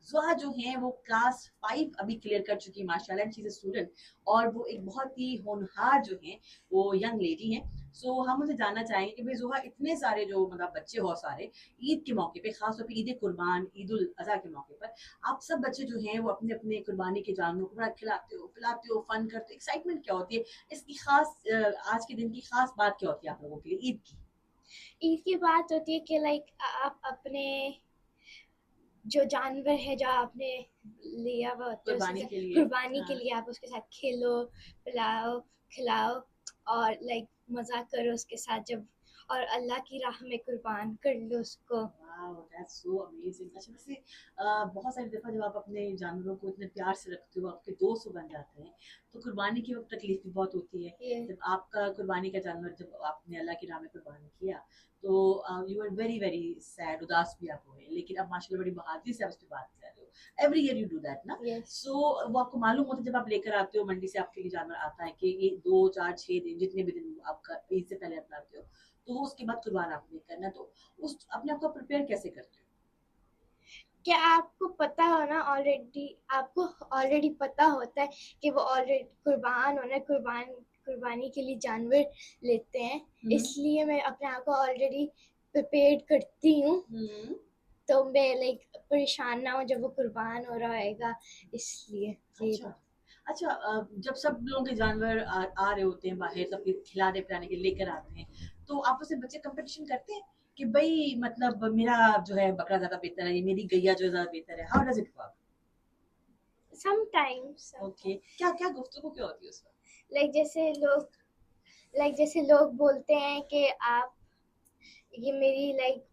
ज़ुहा जो हैं वो क्लास 5 अभी क्लियर कर चुकी है माशाल्लाह, and she is a student, और वो एक बहुत ही होनहार जो हैं वो यंग लेडी हैं। सो हम उनसे जानना चाहेंगे कि भई ज़ुहा, इतने सारे जो मतलब बच्चे बहुत सारे ईद के मौके पे, ख़ास तौर पे ईद कुर्बान, ईद उल अज़हा के मौके पर आप सब बच्चे जो हैं वो अपने-अपने कुर्बानी के जानवरों को बड़ा खिलाते हो, पिलाते हो, फन करते हो, एक्साइटमेंट क्या होती है? इसकी ख़ास आज के दिन की ख़ास बात क्या होती है आप लोगों के लिए ईद की? ईद की बात होती है कि लाइक आप अपने जो जानवर है जो आपने लिया हुआ होता है उसके कुर्बानी साथ के लिए। कुर्बानी के हाँ। लिए आप उसके साथ खेलो, पिलाओ, खिलाओ और लाइक मज़ा करो उसके साथ जब और अल्लाह की राह में कुर्बान कर लो उसको। Wow, that's so amazing. अच्छा, वैसे बहुत सारी दफ़ा जब आप अपने जानवरों को इतने प्यार से रखते हो, आपके दोस्त बन जाते हैं, तो कुर्बानी के वक़्त तकलीफ़ भी बहुत होती है। ये जब आपका कुर्बानी का जानवर जब आपने अल्लाह की राह में कुर्बान किया, तो you are very very sad, उदास भी आप हुए। लेकिन अब माशाल्लाह बड़ी बहादुरी से आप इस पे बात कर रहे हो। Every year you do that ना? यस। सो वो आपको मालूम होता है जब आप लेकर आते हो मंडी से, आपके लिए जानवर आता है कि ये 2, 4, 6 दिन, जितने भी दिन आपका ईद से पहले आप लाते हो, तो वो उसके बाद कुर्बान आपने करना है। तो उस अपने आप को प्रिपेयर कैसे करते हो? क्या आपको पता हो ना ऑलरेडी आपको ऑलरेडी पता होता है कि वो ऑलरेडी कुर्बान होना है, कुर्बानी के लिए जानवर लेते हैं, हुँ। इसलिए मैं अपने आप को ऑलरेडी प्रिपेयर्ड करती हूँ, हुँ। तो मैं लाइक परेशान ना हो जब वो कुर्बान हो रहा होएगा, इसलिए ये अच्छा। अच्छा, जब सब लोगों के जानवर आ रहे होते हैं बाहर, सब खिलाने-पिलाने के लिए लेकर आते हैं, तो आपस में बच्चे कॉम्पिटिशन करते हैं कि भई मतलब मेरा जो है बकरा ज़्यादा बेहतर है, मेरी गैया जो है ज़्यादा बेहतर है? How does it work? Sometimes okay. क्या-क्या गुफ्तगू क्या होती है उस वक़्त? लाइक जैसे लोग बोलते हैं कि आप ये मेरी लाइक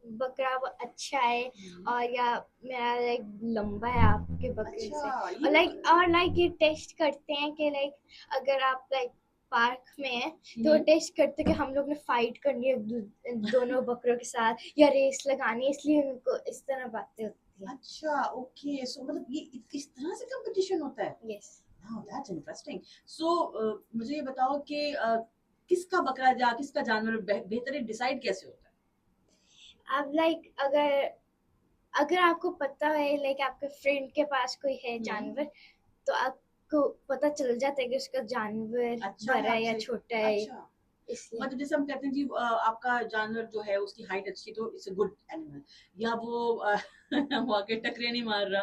बकरा अच्छा है हुँ। और या मेरा लाइक लंबा है आपके बकरे अच्छा, से ये भी होता है? और लाइक ये टेस्ट करते हैं कि लाइक अगर आप लाइक पार्क में है तो हुँ। टेस्ट करते हैं कि हम लोग ने फाइट करनी है दोनों बकरों के साथ या रेस लगानी है, इसलिए उनको इस तरह बातें होती हैं। अच्छा, ओके। सो मतलब ये इस तरह से कॉम्पिटिशन होता है? Yes. Wow, that's interesting. So मुझे ये बताओ कि किसका बकरा या किसका जानवर बेहतर है, डिसाइड कैसे होता है? अब लाइक अगर आपको पता है लाइक आपके फ्रेंड के पास कोई है हुँ। जानवर तो आपको पता चल जाता है कि उसका जानवर अच्छा है बड़ा है या आपसे। छोटा है, अच्छा, इसलिए। मतलब जैसे हम कहते हैं जी, आपका जानवर जो है उसकी हाइट अच्छी है तो इट्स अ गुड एनिमल, या वो वो आके टकरे नहीं मार रहा।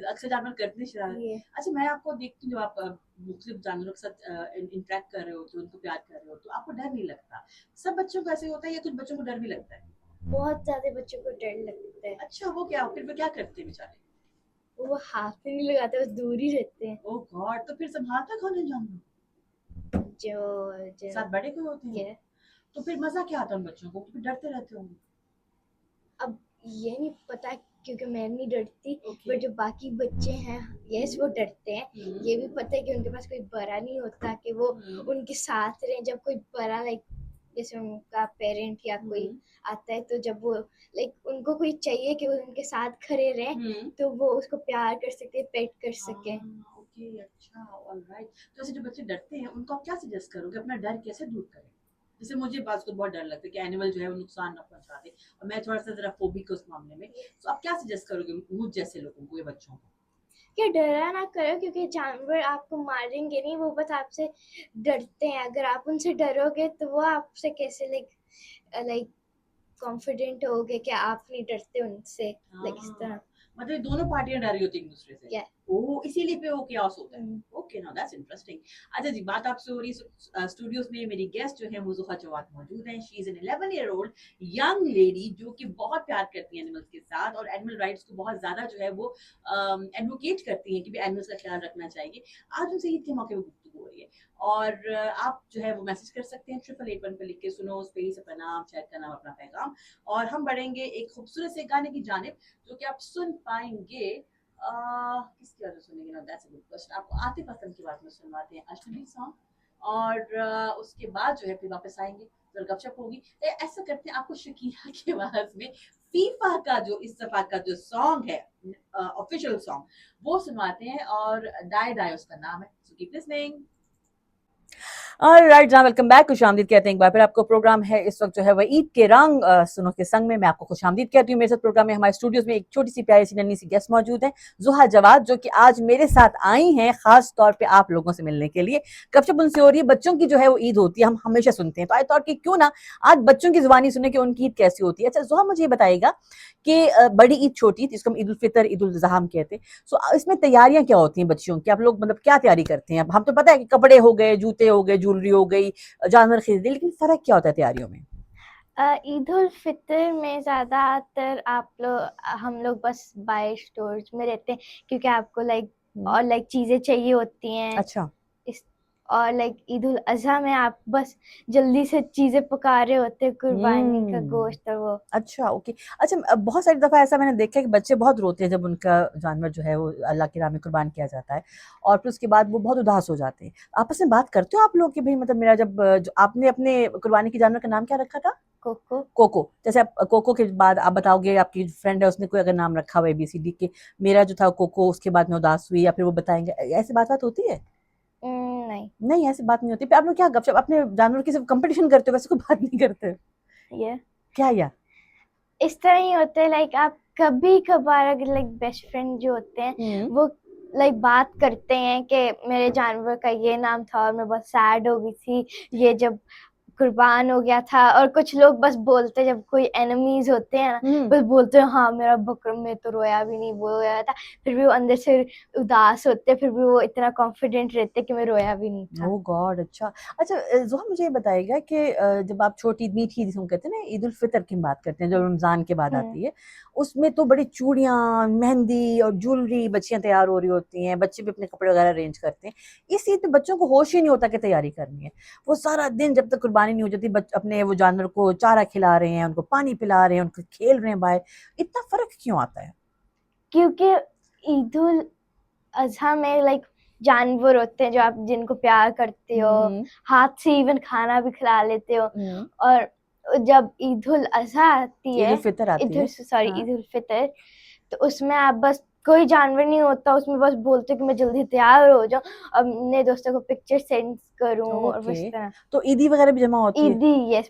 अक्सर जानवर करते हैं शरारत। ये अच्छा, मैं आपको देखती हूँ जब आप मुख्तलिफ जानवरों के साथ इंटरेक्ट कर रहे होते हो, उनको प्यार कर रहे हो, तो आपको डर नहीं लगता? सब बच्चों को ऐसे होता है या कुछ बच्चों को डर भी लगता है? बहुत ज्यादा बच्चों को डर लगता है। अच्छा, वो क्या फिर क्या करते हैं बेचारे? वो हाथ भी नहीं लगाते, बस दूर ही रहते हैं। ओह गॉड! तो फिर संभालता कौन है जानवर? जो जो साथ बड़े कोई होते हैं? ये तो फिर मज़ा क्या आता है उन बच्चों को? तो फिर डरते रहते होंगे। अब ये नहीं पता क्योंकि मैं नहीं डरती, ओके। बट जो बाकी बच्चे हैं यस वो डरते हैं। हुँ। ये भी पता है कि उनके पास कोई बड़ा नहीं होता कि वो हुँ। उनके साथ रहे जब कोई बड़ा लाइक जैसे उनका पेरेंट या कोई हुँ। आता है तो जब वो लाइक उनको कोई चाहिए कि वो उनके साथ खड़े रहे हुँ। तो वो उसको प्यार कर सके, पेट कर सके। ओके, अच्छा, ऑलराइट। तो ऐसे जो बच्चे डरते हैं, उनको आप क्या सजेस्ट करोगे? अपना डर कैसे दूर करें? जैसे मुझे बाज़ तो बहुत डर लगता है कि एनिमल जो है वो नुकसान ना पहुँचा दे, और मैं थोड़ा-सा ज़रा फ़ोबिक हूँ उस मामले में। तो आप क्या सजेस्ट करोगे मुझ जैसे लोगों को या बच्चों को? क्या डरा ना करो क्योंकि जानवर आपको मारेंगे नहीं, वो बस आपसे डरते हैं। अगर आप उनसे डरोगे तो वो आपसे कैसे लाइक लाइक कॉन्फिडेंट होगे कि आप नहीं डरते उनसे, लाइक इस तरह। हाँ, मतलब ये दोनों पार्टियाँ डर रही होती हैं एक-दूसरे से। या ओह! इसीलिए फिर वो chaos होता है। Okay, now that's interesting. अच्छा जी, बात आपसे हो रही है, स्टूडियोज़ में मेरी गेस्ट जो है वो ज़ुहा जवाद मौजूद हैं। She is an 11 year old young lady जो कि बहुत प्यार करती हैं एनिमल्स के साथ, और एनिमल राइट्स को बहुत ज़्यादा जो है वो एडवोकेट करती हैं कि भई एनिमल्स का ख्याल रखना चाहिए। आज उनसे ईद के मौके पे गुफ्तगू हो रही है, और आप जो है वो मैसेज कर सकते हैं 8881 पे लिख के, सुनो स्पेस अपना नाम, शहर का नाम, अपना पैगाम, और हम बढ़ेंगे एक खूबसूरत से गाने की जानिब जो कि आप सुन पाएँगे। किसकी आवाज़ में सुनेंगे? Now that's a good question. आपको आतिफ असलम की आवाज़ में सुनवाते हैं अजनबी सॉन्ग, और उसके बाद जो है फिर वापस आएँगे, फिर गपशप होगी। ऐसा करते हैं, आपको शकीला की आवाज़ में फीफा का जो इस दफ़ा का जो सॉन्ग है, ऑफिशियल सॉन्ग, वो सुनवाते हैं, और डाई डाई उसका नाम है। So keep listening. ऑलराइट जनाब, वेलकम बैक। खुशामदीद कहते हैं एक बार फिर आपको। प्रोग्राम है इस वक्त जो है वह ईद के रंग सुनो के संग में। मैं आपको खुशामदीद कहती हूँ। मेरे साथ प्रोग्राम में हमारे स्टूडियोज में एक छोटी सी प्यारी सी नन्ही सी गेस्ट मौजूद है, जुहा जवाद, जो कि आज मेरे साथ आई हैं खास तौर पे आप लोगों से मिलने के लिए। गपशप उनसे हो रही है। बच्चों की जो है वो ईद होती है, हम हमेशा सुनते हैं, तो आई थॉट कि क्यों ना आज बच्चों की जुबानी सुने कि उनकी ईद कैसी होती है। अच्छा जुहा, मुझे ये बताइएगा कि बड़ी ईद, छोटी ईद, जिसको हम ईद उल फितर, ईद उल ज़ुहा कहते हैं, सो इसमें तैयारियां क्या होती हैं बच्चियों की? आप लोग मतलब क्या तैयारी करते हैं? अब हम तो पता है कि कपड़े हो गए, जूते हो गए, ज्वेलरी हो गई, जानवर खरीदे, लेकिन फर्क क्या होता है तैयारियों में? ईद उल फितर में ज़्यादातर हम लोग बस बाय स्टोर्स में रहते हैं, क्योंकि आपको और चीज़ें चाहिए होती हैं। अच्छा। इस और ईद उल अज़हा में आप बस जल्दी से चीज़ें पका रहे होते हैं, कुर्बानी का गोश्त और वो। अच्छा, ओके। अच्छा, बहुत सारी दफ़ा ऐसा मैंने देखा है कि बच्चे बहुत रोते हैं जब उनका जानवर जो है वो अल्लाह की राह में कुर्बान किया जाता है, और फिर उसके बाद वो बहुत उदास हो जाते हैं। आपस में बात करते हो आप लोग कि भई मतलब मेरा जब जो आपने अपने कुर्बानी के जानवर का नाम क्या रखा था? कोको। कोको। जैसे आप कोको के बाद आप बताओगे, आपकी फ्रेंड है उसने कोई अगर नाम रखा हुआ है एबीसीडी के, मेरा जो था कोको, उसके बाद मैं उदास हुई, या फिर वो बताएँगे, ऐसी बात-वात होती है? नहीं। नहीं, ऐसी बात नहीं होती। फिर आप लोग क्या गपशप अपने जानवर की सिर्फ़ कॉम्पिटिशन करते हो, वैसे कोई बात नहीं करते? ये क्या या? इस तरह ही होते हैं, आप कभी-कभार अगर बेस्ट फ्रेंड जो होते हैं, वो बात करते हैं कि मेरे जानवर का ये नाम था और मैं बहुत सैड हो गई थी ये जब कुर्बान हो गया था। और कुछ लोग बस बोलते, जब कोई एनिमीज होते हैं ना, बस बोलते हैं हाँ मेरा बकरा में तो रोया भी नहीं, वो रोया था। फिर भी वो अंदर से उदास होते, फिर भी वो इतना कॉन्फिडेंट रहते कि मैं रोया भी नहीं था। ओह गॉड! अच्छा। अच्छा ज़ोहा, मुझे ये बताइएगा कि जब आप छोटी ईद, मीठी ईद जिसको कहते हैं ना, ईद उल फितर की हम बात करते हैं जो रमज़ान के बाद आती है, उसमें तो बड़ी चूड़ियाँ, मेहंदी और ज्वेलरी, बच्चियाँ तैयार हो रही होती हैं, बच्चे भी अपने कपड़े वगैरह अरेंज करते हैं। इस ईद में बच्चों को होश ही नहीं होता कि तैयारी करनी है। वो सारा दिन जब तक कुर्बानी नहीं हो जाती, अपने वो जानवर को चारा खिला रहे हैं, उनको पानी पिला रहे हैं, उनको खेल रहे हैं बाहर। इतना फ़र्क क्यों आता है? क्योंकि ईद उल अज़हा में जानवर होते हैं जो आप जिनको प्यार करते हो, हाथ से इवन खाना भी खिला लेते हो। और जब ईद उल अज़हा आती ईद है, उल फितर आती है। ईद उल फितर, तो उसमें आप बस कोई जानवर नहीं होता, उसमें बस बोलते कि मैं जल्दी तैयार हो जाऊं, अपने दोस्तों को पिक्चर सेंड करूं। और बस ओके। तरह तो ईदी वगैरह भी जमा होती है? ईदी, यस,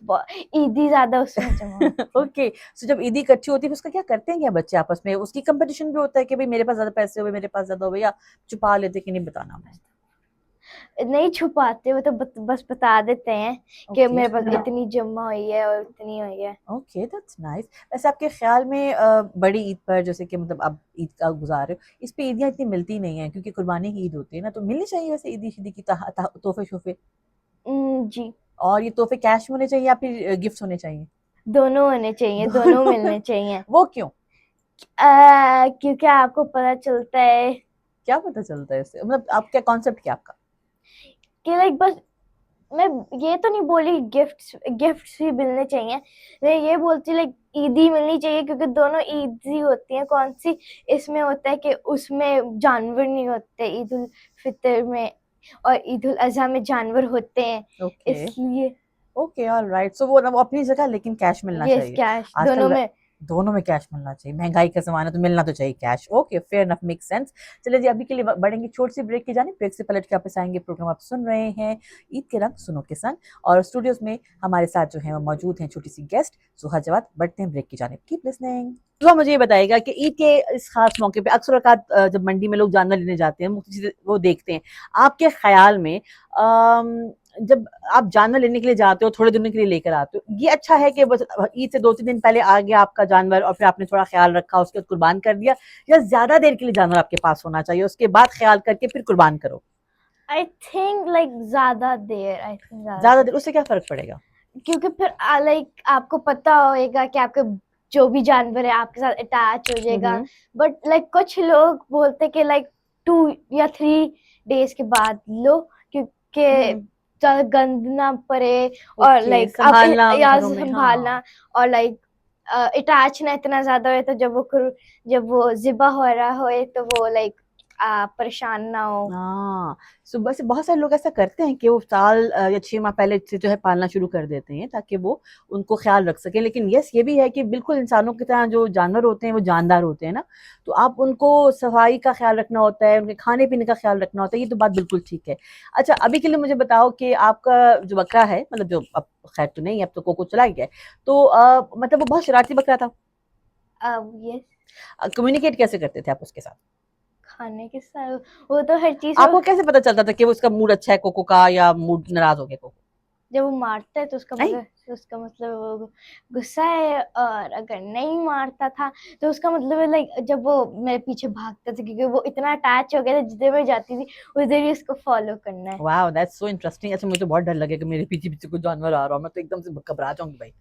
ईदी ज्यादा उसमें जमा होती है। ओके। सो जब ईदी इकट्ठी होती है, फिर उसका क्या करते हैं क्या बच्चे आपस में? उसकी कंपटीशन भी होता है कि भाई मेरे पास ज्यादा पैसे हुए, मेरे पास ज्यादा हुए, या छुपा लेते कि नहीं बताना हमें? नहीं छुपाते, वो तो बस बता देते हैं कि ओके। मेरे पास इतनी जमा हुई है और इतनी हुई है। Okay, that's nice. वैसे आपके ख्याल में बड़ी ईद पर, जैसे कि मतलब आप ईद का गुजार रहे हो, इस पे ईदियाँ इतनी मिलती नहीं है क्योंकि कुर्बानी की ईद होती है ना, तो मिलनी चाहिए वैसे ईदी शीदी की तोहफे शोफे। जी, और ये तोहफे कैश में होने चाहिए या फिर गिफ्ट होने चाहिए? दोनों होने चाहिए, दोनों मिलने चाहिए। वो क्यों? क्योंकि आपको पता चलता है क्या पता चलता है इससे? मतलब आप क्या कॉन्सेप्ट क्या आपका? कि बस मैं ये तो नहीं बोली गिफ्ट्स ही मिलने चाहिए, मैं ये बोलती ईदी मिलनी चाहिए, क्योंकि दोनों ईद ही होती हैं। कौन सी इसमें होता है कि उसमें जानवर नहीं होते ईद उल फितर में, और ईद उल अज़हा में जानवर होते हैं। ओके। इसलिए ओके, ऑलराइट। सो वो अपनी जगह, लेकिन कैश मिलना यस, चाहिए। कैश आजकल दोनों में कैश मिलना चाहिए। महंगाई का ज़माना, तो मिलना तो चाहिए cash. Okay, fair enough, make sense. चलिए जी, अभी के लिए बढ़ेंगे छोटी सी ब्रेक की जानिब। ब्रेक से पलट के वापस आएंगे। प्रोग्राम आप सुन रहे हैं ईद के रंग सुनो के संग, और स्टूडियोज में हमारे साथ जो है वो मौजूद हैं छोटी सी गेस्ट जुहा जवाद। बढ़ते हैं ब्रेक की जानिब। Keep listening. जुहा, मुझे ये बताइएगा कि ईद के इस खास मौके पे अक्सर औकात जब मंडी में लोग जानवर लेने जाते हैं, मुख्तलिफ चीज़ें वो देखते हैं। आपके ख्याल में जब आप जानवर लेने के लिए जाते हो, थोड़े दिनों के लिए लेकर आते हो, ये अच्छा है कि बस ईद से 2-3 दिन पहले आ गया आपका जानवर और फिर आपने थोड़ा ख्याल रखा, उसके बाद कुर्बान कर दिया, या ज्यादा देर के लिए जानवर आपके पास होना चाहिए, उसके बाद ख्याल करके फिर कुर्बान करो? आई थिंक ज्यादा देर, ज्यादा देर उससे क्या फर्क पड़ेगा? क्योंकि फिर आपको पता होएगा कि आपके जो भी जानवर है आपके साथ अटैच हो जाएगा। बट कुछ लोग बोलते कि 2 या 3 डेज के बाद लो, क्योंकि ज्यादा गंद ना पड़े, और संभालना या घरों में, संभालना, और अटैच ना इतना ज्यादा हो, तो जब वो जिबा हो रहा हो तो वो आप परेशान ना हो। हाँ, सुबह से बहुत सारे लोग ऐसा करते हैं कि वो साल या 6 माह पहले से जो है पालना शुरू कर देते हैं ताकि वो उनको ख्याल रख सकें। लेकिन यस ये भी है कि बिल्कुल इंसानों की तरह जो जानवर होते हैं वो जानदार होते हैं ना, तो आप उनको सफाई का ख्याल रखना होता है, उनके खाने-पीने का ख्याल रखना होता है, ये तो बात बिल्कुल ठीक है। अच्छा अभी के लिए मुझे बताओ कि आपका जो बकरा है मतलब जो अब खैर तो नहीं, अब तो कोको चला ही गया है, तो मतलब वो बहुत शरारती बकरा था? यस, कम्युनिकेट कैसे करते थे आप उसके साथ? खाने के साथ वो तो हर चीज आपको कैसे पता चलता था कि वो उसका मूड अच्छा है कोको का या मूड नाराज हो गया कोको? जब वो मारता है तो नहीं? उसका मतलब वो गुस्सा है, और अगर नहीं मारता था तो उसका मतलब है लाइक जब वो मेरे पीछे भागता था क्योंकि वो इतना अटैच हो गया था, जिधर मैं जाती थी उधर ही उसको फॉलो करना है। Wow that's so interesting. अच्छा मुझे तो बहुत डर लगे कि मेरे पीछे पीछे कोई जानवर आ रहा हो, मैं तो एकदम से घबरा जाऊंगी भाई।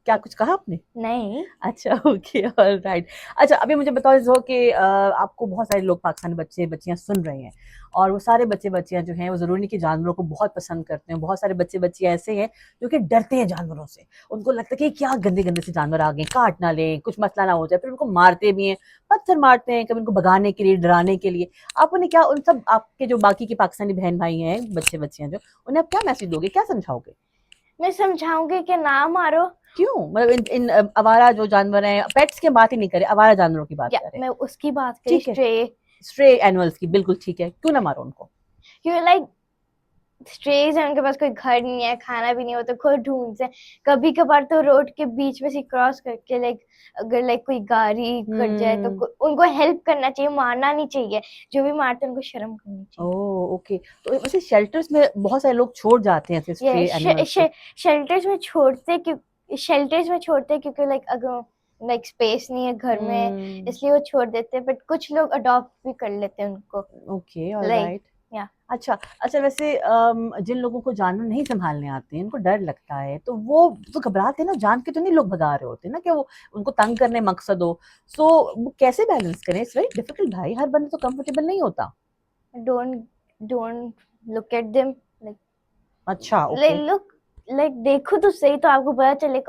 क्या कुछ कहा आपने? नहीं, अच्छा ओके ऑलराइट। अच्छा अभी मुझे बताओ जो कि आपको बहुत सारे लोग पाकिस्तानी बच्चे बच्चियां सुन रहे हैं और वो सारे बच्चे बच्चियां जो हैं वो ज़रूरी नहीं कि जानवरों को बहुत पसंद करते हैं। बहुत सारे बच्चे बच्चियां ऐसे हैं जो कि डरते हैं जानवरों से। उनको लगता है कि क्या गंदे गंदे से जानवर आ गए, काट ना लें, कुछ मसला ना हो जाए, फिर उनको मारते भी हैं, पत्थर मारते हैं, कभी उनको भगाने के लिए, डराने के लिए। आप उन्हें क्या, उन सब आपके जो बाकी के पाकिस्तानी बहन भाई हैं, बच्चे बच्चियां जो, उन्हें आप क्या मैसेज दोगे, क्या समझाओगे? मैं समझाऊंगी कि ना मारो। क्यों? मतलब इन आवारा जो जानवर हैं, पेट्स की बात ही नहीं करें, आवारा जानवरों की बात या करें। मैं उसकी बात करी, ठीक है, स्ट्रे। स्ट्रे एनिमल्स की बिल्कुल ठीक है, क्यों ना मारो उनको? क्योंकि लाइक स्ट्रेज है, उनके पास कोई घर नहीं है, खाना भी नहीं हो, तो खुद ढूंढते हैं। कभी कभार तो रोड के बीच में से क्रॉस करके लाइक अगर लाइक कोई गाड़ी कट जाए तो उनको हेल्प करना चाहिए, मारना नहीं चाहिए। जो भी मारते हैं उनको शर्म करनी चाहिए। Oh okay. तो वैसे शेल्टर्स में बहुत सारे लोग छोड़ जाते हैं ऐसे स्ट्रे एनिमल्स को। शेल्टर्स में छोड़ते हैं क्योंकि लाइक अगर लाइक स्पेस नहीं है घर में, इसलिए वो छोड़ देते हैं, बट कुछ लोग अडॉप्ट भी कर लेते हैं उनको। Okay like alright. या अच्छा अच्छा वैसे जिन लोगों को जानवर नहीं संभालने आते हैं, उनको डर लगता है, तो वो तो घबराते हैं ना, जान के तो नहीं लोग भगा रहे होते ना कि वो उनको तंग करने मकसद हो। सो वो कैसे बैलेंस करें? इट्स वेरी डिफिकल्ट भाई, हर बंदा तो कंफर्टेबल नहीं होता। Don't don't look at them, अच्छा ओके। लुक लाइक देखो तो सही, तो आपको पता चले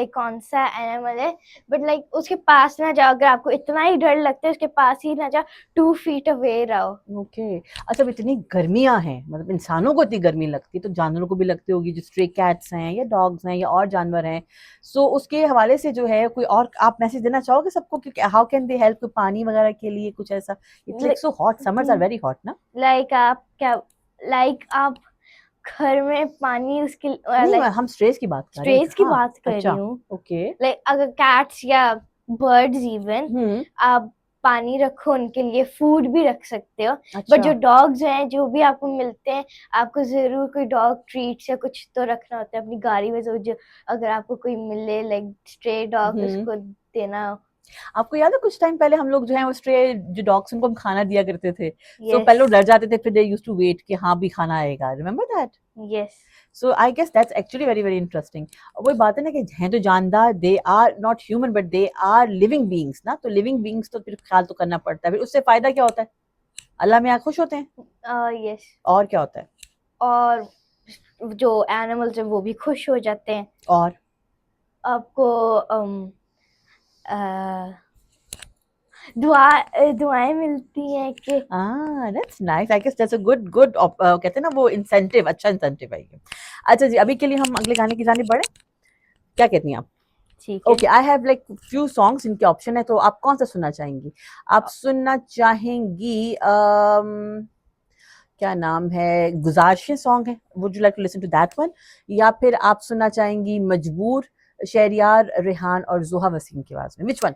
कौन सा एनिमल है। बट लाइक उसके पास ना जाओ, अगर आपको इतना ही डर लगता है उसके पास ही ना जाओ, 2 फीट अवे रहो। ओके। अच्छा अब इतनी गर्मियां हैं, मतलब इंसानों को इतनी गर्मी लगती है तो जानवरों को भी लगती होगी, जो स्ट्रे कैट्स हैं या डॉग्स हैं या और जानवर हैं। सो उसके हवाले से जो है कोई और आप मैसेज देना चाहोगे सबको कि हाउ कैन दे हेल्प, पानी वगैरह के लिए कुछ ऐसा? It's like so hot, summers are very hot ना। लाइक आप घर में पानी उसके नहीं लाइक हम स्ट्रेस की बात कर रहे हैं, स्ट्रेस की हाँ। बात कर रही अच्छा हूँ। ओके। लाइक अगर कैट्स या बर्ड्स इवन, हम्म। आप पानी रखो, उनके लिए फूड भी रख सकते हो। बट अच्छा जो डॉग्स हैं जो भी आपको मिलते हैं, आपको जरूर कोई डॉग ट्रीट्स या कुछ तो रखना होता है अपनी गाड़ी में, जो अगर आपको कोई मिले लाइक स्ट्रे डॉग, उसको देना। आपको याद है कुछ टाइम पहले हम लोग जो है वो स्ट्रे जो डॉग्स उनको हम खाना दिया करते थे, तो पहले वो यस डर जाते थे, फिर दे यूज्ड टू वेट कि हाँ भी खाना आएगा, remember that? Yes so I guess that's actually very very interesting. वही बात है ना कि हैं तो जानदार, they are not human but they are living beings ना, तो लिविंग बीइंग्स तो फिर ख्याल तो करना पड़ता है। फिर उससे फायदा क्या होता है? अल्लाह में खुश होते हैं, यस और क्या होता है? और जो एनिमल्स है वो भी खुश हो जाते हैं। और आपको दुआएं मिलती हैं कि that's nice. I guess that's a good good कहते हैं ना वो इंसेंटिव, अच्छा इंसेंटिव है ये। अच्छा जी अभी के लिए हम अगले गाने की जाने बढ़े, क्या कहती हैं आप? ठीक है। Okay I have like few songs, इनके ऑप्शन है, तो आप कौन सा सुनना चाहेंगी? आप सुनना चाहेंगी क्या नाम है, गुजारिशें सॉन्ग है, would you like to listen to that one? या फिर आप सुनना चाहेंगी मजबूर, शहरियार रेहान और जोहा वसीम की आवाज में, विच वन?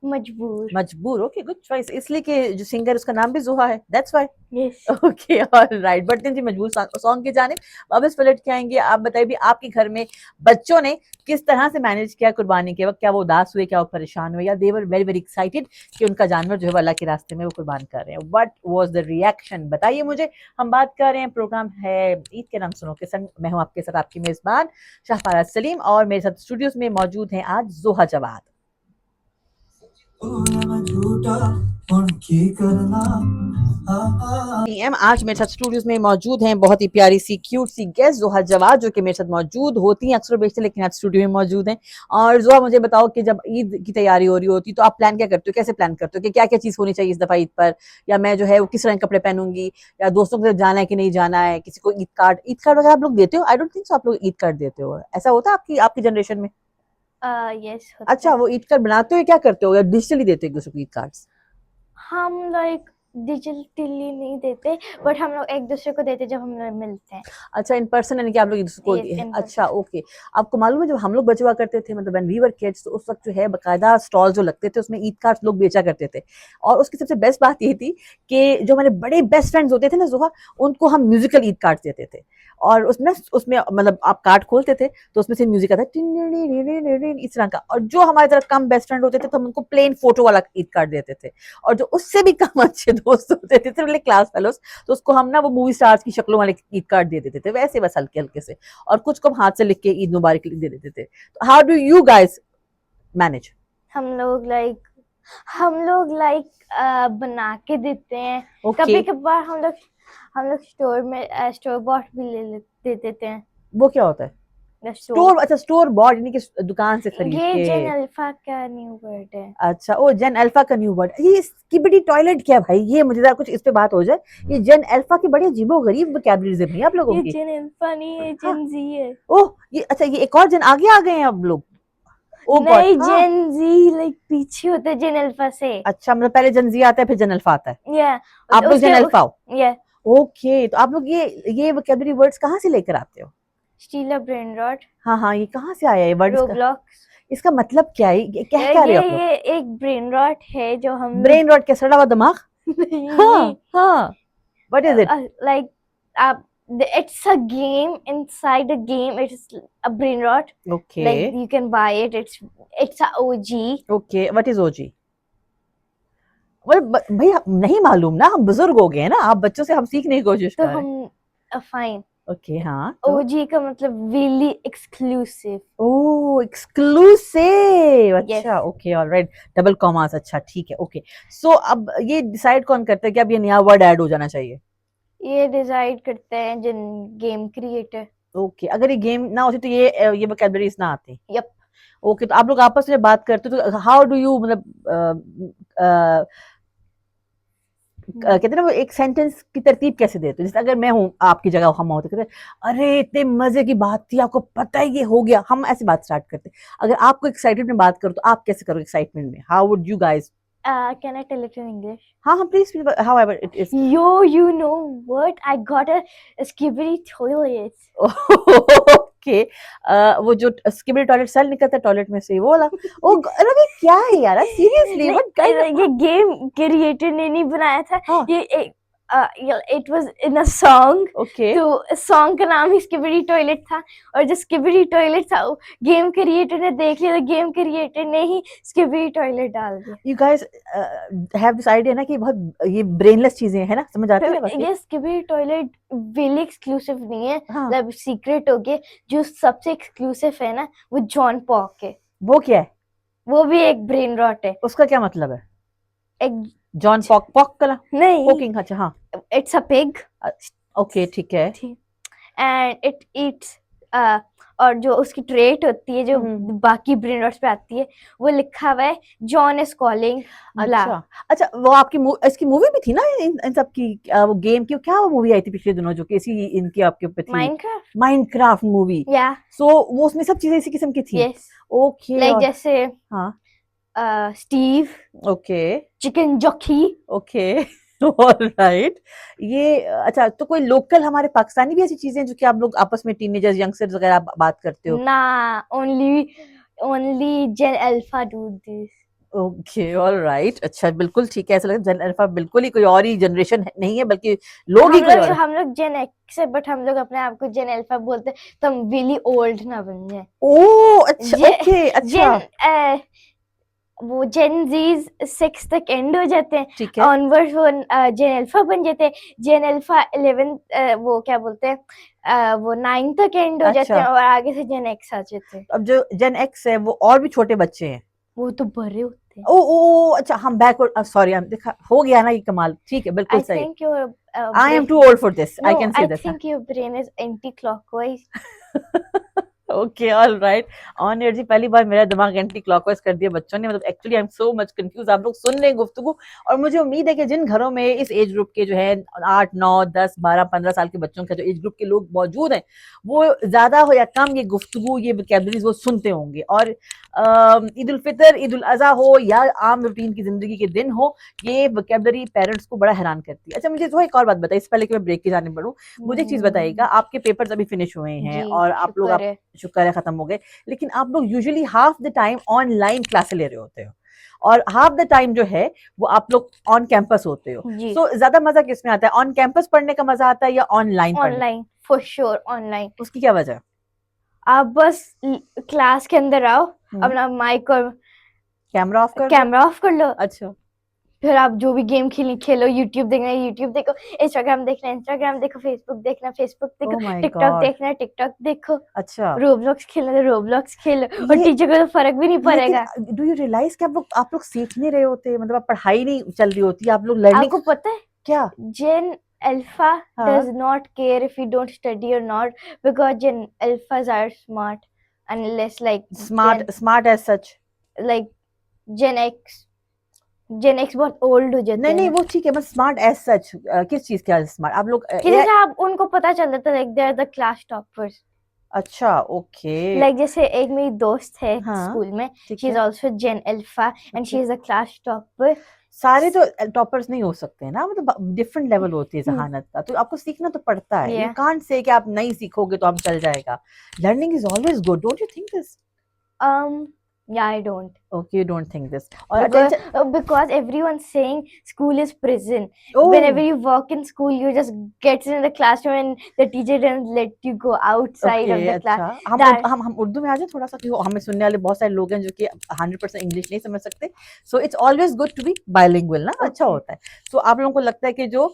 मजबूर। मजबूर, ओके गुड चॉइस, इसलिए कि जो सिंगर उसका नाम भी जोहा है, that's why. Yes okay alright, बढ़ते हैं जी मजबूर सॉन्ग की जानिब। वापस पलट के आएंगे, आप बताइए भी आपके घर में बच्चों ने किस तरह से मैनेज किया कुर्बानी के वक्त? क्या वो उदास हुए, क्या वो परेशान हुए, या दे वर वेरी वेरी एक्साइटेड कि उनका जानवर जो है वो अल्लाह के रास्ते में वो कुर्बान कर रहे हैं? व्हाट वाज द रिएक्शन, बताइए मुझे। हम बात कर रहे हैं, प्रोग्राम है ईद के नाम सुनो के संग, मैं हूं आपके साथ आपकी मेजबान शाहफारा सलीम, और मेरे साथ स्टूडियोज में मौजूद हैं आज जोहा जवाद। झूठा हुण की करना एम आज मेरे साथ स्टूडियोज में मौजूद हैं बहुत ही प्यारी सी क्यूट सी गेस्ट जोहा जवाद, जो कि मेरे साथ मौजूद होती हैं अक्सर बेशतर, लेकिन आज स्टूडियो में मौजूद हैं। और जोहा, मुझे बताओ कि जब ईद की तैयारी हो रही होती तो आप प्लान क्या करते हो, कैसे प्लान करते हो कि क्या क्या चीज होनी चाहिए इस दफा ईद पर, या मैं जो है वो किस तरह के कपड़े पहनूंगी, या दोस्तों के साथ जाना है कि नहीं जाना है, किसी को ईद कार्ड वगैरह आप लोग देते हो? आई डोंट थिंक सो आप लोग ईद कार्ड देते हो, ऐसा होता है आपकी आपकी जनरेशन में? यस होता अच्छा, है। वो ईद कार्ड बनाते हो या क्या करते हो, या डिजिटली देते हो एक दूसरे को ईद कार्ड्स? हम लाइक डिजिटली नहीं देते, बट हम लोग एक दूसरे को देते जब हम लोग मिलते हैं। अच्छा, इन पर्सन यानी कि आप लोग इसको Yes, in अच्छा ओके। आपको मालूम है जब हम लोग बचे हुआ करते थे, मतलब व्हेन वी वर किड्स, तो उस वक्त जो है बकायदा स्टॉल जो लगते थे उसमें ईद कार्ड लोग बेचा करते थे। और उसकी सबसे बेस्ट बात ये थी कि जो हमारे बड़े बेस्ट फ्रेंड्स होते थे ना जोहा, उनको हम म्यूजिकल ईद कार्ड देते थे। और उसमें उसमें मतलब आप कार्ड खोलते थे तो उसमें से म्यूजिक आता इस तरह का। और जो हमारे तरफ कम बेस्ट फ्रेंड होते थे तो हम उनको प्लेन फोटो वाला ईद कार्ड देते थे। और जो उससे भी कम अच्छे दोस्त होते थे, सिर्फ क्लास फेलोस, तो उसको हम ना वो मूवी स्टार्स की शक्लों वाले ईद कार्ड दे देते थे, वैसे बस हल्के हल्के से। और कुछ को हम हाथ से लिख के ईद मुबारक दे देते थे। तो how do you guys manage? हम लोग लाइक बना के देते हैं। ओके, कभी कभार हम लोग स्टोर में स्टोर बॉट भी दे देते हैं। वो क्या होता है? The store। स्टोर, अच्छा स्टोर बॉट यानी कि दुकान से खरीद ये के। जेन अल्फा का न्यू वर्ड है। अच्छा, ओ जेन अल्फा का न्यू वर्ड। ये स्किबिडी टॉयलेट क्या है भाई, ये मुझे जरा कुछ इस पे बात हो जाए। ये जेन अल्फा की बड़ी अजीबो गरीब वोकैबुलरी है आप लोगों ये की। जेन अल्फा नहीं है, हाँ, जेन जी है। ओह ये अच्छा, ये एक और जन आगे आ गए हैं अब लोग। ओ गॉड, नहीं, हाँ। जेन जी लाइक पीछे होता है जेन अल्फा से। अच्छा, मतलब पहले जन जी आता है फिर जन अल्फा आता है। या आप लोग जन अल्फा हो? या ओके, तो आप लोग ये वोकैबुलरी वर्ड्स कहाँ से लेकर आते हो? स्टीला ब्रेन रॉट, हाँ हाँ, ये कहाँ से आया ये वर्ड? रोब्लॉक्स। इसका मतलब क्या है, ये क्या कह रहे हो आप लोग? ये एक ब्रेन रॉट है जो हम ब्रेन रॉट क्या, सड़ा हुआ दिमाग? हाँ हाँ, what is it? like it's a game inside a game. It's a brain rot. Okay Like you can buy it. It's a OG. Okay, what is OG? भैया नहीं मालूम ना, हम बुजुर्ग हो गए हैं ना, आप बच्चों से हम सीखने की कोशिश तो कर रहे हैं। हम फाइन। ओके हाँ, तो OG का मतलब really exclusive. ओह एक्सक्लूसिव, Yes. अच्छा ओके ऑलराइट, डबल कॉमास, अच्छा ठीक है ओके। सो अब ये डिसाइड कौन करता है कि अब ये नया वर्ड ऐड हो जाना चाहिए? ये डिसाइड करते हैं जिन गेम क्रिएटर। ओके, अगर ये गेम ना होती तो ये वोकैबुलरीज ना आती। Yep. ओके, तो आप लोग आपस में बात करते हो तो हाउ डू यू, मतलब कहते हैं ना वो एक सेंटेंस की तरतीब कैसे देते हो? जैसे अगर मैं हूँ आपकी जगह, हम होते कहते अरे इतने मजे की बात थी, आपको पता है ये हो गया, हम ऐसी बात स्टार्ट करते। अगर आपको एक्साइटेड में बात करो तो आप कैसे करोगे एक्साइटमेंट में? How would you guys? Can I tell it in English? हाँ हाँ please, however it is. Yo, you know what? I got a skibidi toilet. Okay, वो जो स्किबी टॉयलेट सेल निकलता है टॉयलेट में से, वो वाला। ओ अरे भाई क्या है यार, सीरियसली व्हाट काइंड ये गेम क्रिएटर ने नहीं बनाया था। हाँ। ये एक it was in a song. Okay, तो सॉन्ग का नाम ही स्किबिडी टॉयलेट था, और जो स्किबिडी टॉयलेट था गेम क्रिएटर ने देख लिया, तो गेम क्रिएटर ने ही स्किबिडी टॉयलेट डाल दिया। You guys have this idea ना कि बहुत ये ब्रेनलेस चीजें हैं ना, समझ आती है ना बस ये स्किबिडी टॉयलेट वेली एक्सक्लूसिव नहीं है, हाँ। मतलब सीक्रेट हो गया। जो सबसे एक्सक्लूसिव है ना, वो जॉन पॉक है। वो क्या है? वो भी एक ब्रेन रॉट है। उसका क्या मतलब है? एक जॉन पॉक पॉक कला नहीं, पोकिंग, अच्छा हाँ इट्स अ पिग ओके ठीक है। And it eats. और जो उसकी ट्रेट होती है जो बाकी ब्रेन रॉट्स पे आती है, वो लिखा हुआ है जॉन इज कॉलिंग ब्ला। अच्छा अच्छा, वो आपकी इसकी मूवी भी थी ना इन सब की, वो गेम की क्या वो मूवी आई थी पिछले दिनों जो कि इसी इनकी आपके ऊपर थी, माइनक्राफ्ट। Minecraft movie. या सो वो उसमें सब चीजें इसी किस्म की थी। यस, ओके लाइक जैसे हाँ Steve, okay chicken jockey. Okay alright. ये अच्छा, तो कोई लोकल हमारे पाकिस्तानी भी ऐसी चीजें जो कि आप लोग आपस में टीनेजर्स यंगस्टर्स वगैरह बात करते हो? ना, only Gen Alpha do this. Okay alright, अच्छा बिल्कुल ठीक है, ऐसा लगता है जेन अल्फा बिल्कुल ही कोई और ही जनरेशन नहीं है, बल्कि लोग ही कोई और है। हम लोग जेन एक्स है, बट हम लोग अपने आप को जेन अल्फा बोलते हैं, तो हम रियली ओल्ड ना बन जाए। ओ अच्छा ओके अच्छा, वो जेन जीज 6 तक एंड हो जाते हैं, ठीक है। ऑनवर्ड्स वो जेन अल्फा बन जाते हैं। जेन अल्फा 11 वो क्या बोलते हैं, वो 9 तक एंड हो जाते अच्छा। हैं, और आगे से जेन एक्स आ जाते हैं। अब जो जेन एक्स है वो और भी छोटे बच्चे हैं। वो तो बड़े होते हैं। ओ ओ अच्छा, हम बैकवर्ड, सॉरी, हम देखा हो गया ना ये कमाल, ठीक है, बिल्कुल I सही। think your I am brain. Too old for this, I No, can say I this. think your brain is anti-clockwise. Okay, all right. On air जी, पहली बार मेरा दिमाग एंटी क्लॉकवाइज कर दिया बच्चों ने, मतलब actually I am so much confuse. आप लोग सुन रहे हैं गुफ्तगू, और मुझे उम्मीद है कि जिन घरों में इस एज ग्रुप के जो है 8 9 10 12 15 साल के बच्चों का जो एज ग्रुप के लोग मौजूद हैं, वो ज्यादा हो या कम ये गुफ्तगू, ये वोकैबुलरीज वो सुनते होंगे। और ईद उल फितर, ईद उल अज़हा हो या आम रूटीन की जिंदगी के दिन हो, ये वोकैबुलरी पेरेंट्स को बड़ा हैरान करती है। अच्छा, मुझे जो एक और बात बताइए, इससे पहले कि मैं ब्रेक की जाने बढ़ूं, मुझे एक चीज बताइएगा, आपके पेपर्स अभी फिनिश हुए हैं जी, और आप लोग, शुक्र है। शुक्र है खत्म हो गए, लेकिन आप लोग usually half the time online क्लासे ले रहे होते हो और हाफ द टाइम जो है वो आप लोग ऑन कैंपस होते हो। जी, सो ज्यादा मजा किसमें आता है, ऑन कैंपस पढ़ने का मजा आता है या ऑनलाइन पढ़ने? Online for sure, online. उसकी क्या वजह है? आप बस क्लास के अंदर आओ, अपना माइक और कैमरा ऑफ कर दो? कैमरा ऑफ कर लो, अच्छा, फिर आप जो भी गेम खेलनी खेलो, यूट्यूब देखना है यूट्यूब देखो, इंस्टाग्राम देखना है इंस्टाग्राम देखो, फेसबुक देखना है फेसबुक देखो, ओह माय टिकटॉक गॉड। देखना है टिकटॉक देखो, अच्छा, रोब्लॉक्स खेलना है रोब्लॉक्स खेलो, और ये टीचर को तो फर्क भी नहीं पड़ेगा। लेकिन डू यू रियलाइज कि आप लोग सीख नहीं रहे होते, मतलब आप पढ़ाई नहीं चल रही होती, आप लोग लर्निंग। आपको पता है क्या? Gen Alpha हाँ। does not care if you don't study or not, because Gen Alphas are smart, unless like smart as such? like Gen X. Gen X बहुत ओल्ड हो जाते नहीं हैं नहीं, ना, वो ठीक है, बस स्मार्ट एज सच किस चीज का स्मार्ट आप लोग कि जैसे आप उनको पता चल जाता है like they are the class toppers. अच्छा, ओके, Like जैसे एक मेरी दोस्त है हाँ, स्कूल में, ठीक she is है। also Gen Alpha and अच्छा, she is a class topper. सारे तो टॉपर्स नहीं हो सकते हैं ना, मतलब डिफरेंट लेवल होती है जहानत का, तो आपको सीखना तो पड़ता है। You Yeah. कांट से कि आप नहीं सीखोगे तो हम चल जाएगा। Learning is always good, don't you think this? Yeah, I don't. Okay, you don't think this. और Because everyone's saying school is prison. Oh. Whenever you walk in school, you just get in the classroom and the teacher doesn't let you go outside of the अच्छा, class. That हम उर्दू में आ जाए थोड़ा सा, क्योंकि हमें सुनने वाले बहुत सारे लोग हैं जो कि 100% इंग्लिश नहीं समझ सकते, so it's always good to be bilingual ना, अच्छा Okay. होता है। सो आप लोगों को लगता है कि जो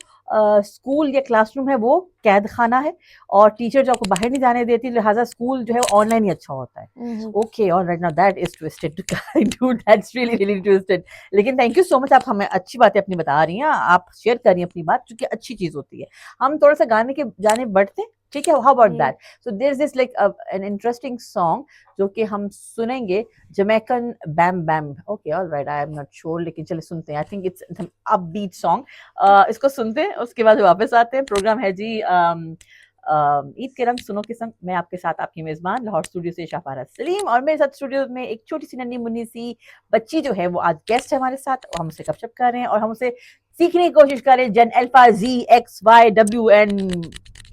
स्कूल या क्लासरूम है वो कैद खाना है और टीचर जो आपको बाहर नहीं जाने देती, लिहाजा स्कूल जो है ऑनलाइन ही अच्छा होता है। जी, okay, alright, now that is twisted too that's really really twisted. लेकिन थैंक यू सो मच, आप हमें अच्छी बातें अपनी बता रही हैं, आप शेयर कर रही हैं अपनी बात, जो कि अच्छी चीज होती है। हम थोड़ा सा गाने के जाने बढ़ते हैं, ठीक है? हाउ अबाउट जी। That? So there is this like an interesting song जो कि हम सुनेंगे, Jamaican bam bam. Okay, alright, I am not sure, लेकिन चलिए सुनते हैं। I think it's upbeat song, इसको सुनते हैं, उसके बाद वापस आते हैं। प्रोग्राम है जी ईद के रंग सुनो के संग, मैं आपके साथ आपकी मेजबान लाहौर स्टूडियो से शाफारा सलीम, और मेरे साथ स्टूडियो में एक छोटी सी नन्ही मुन्नी सी बच्ची जो है वो आज गेस्ट है हमारे साथ, और हम उससे गपशप कर रहे हैं और हम उसे सीखने की कोशिश कर रहे हैं Gen Alpha Z X Y W and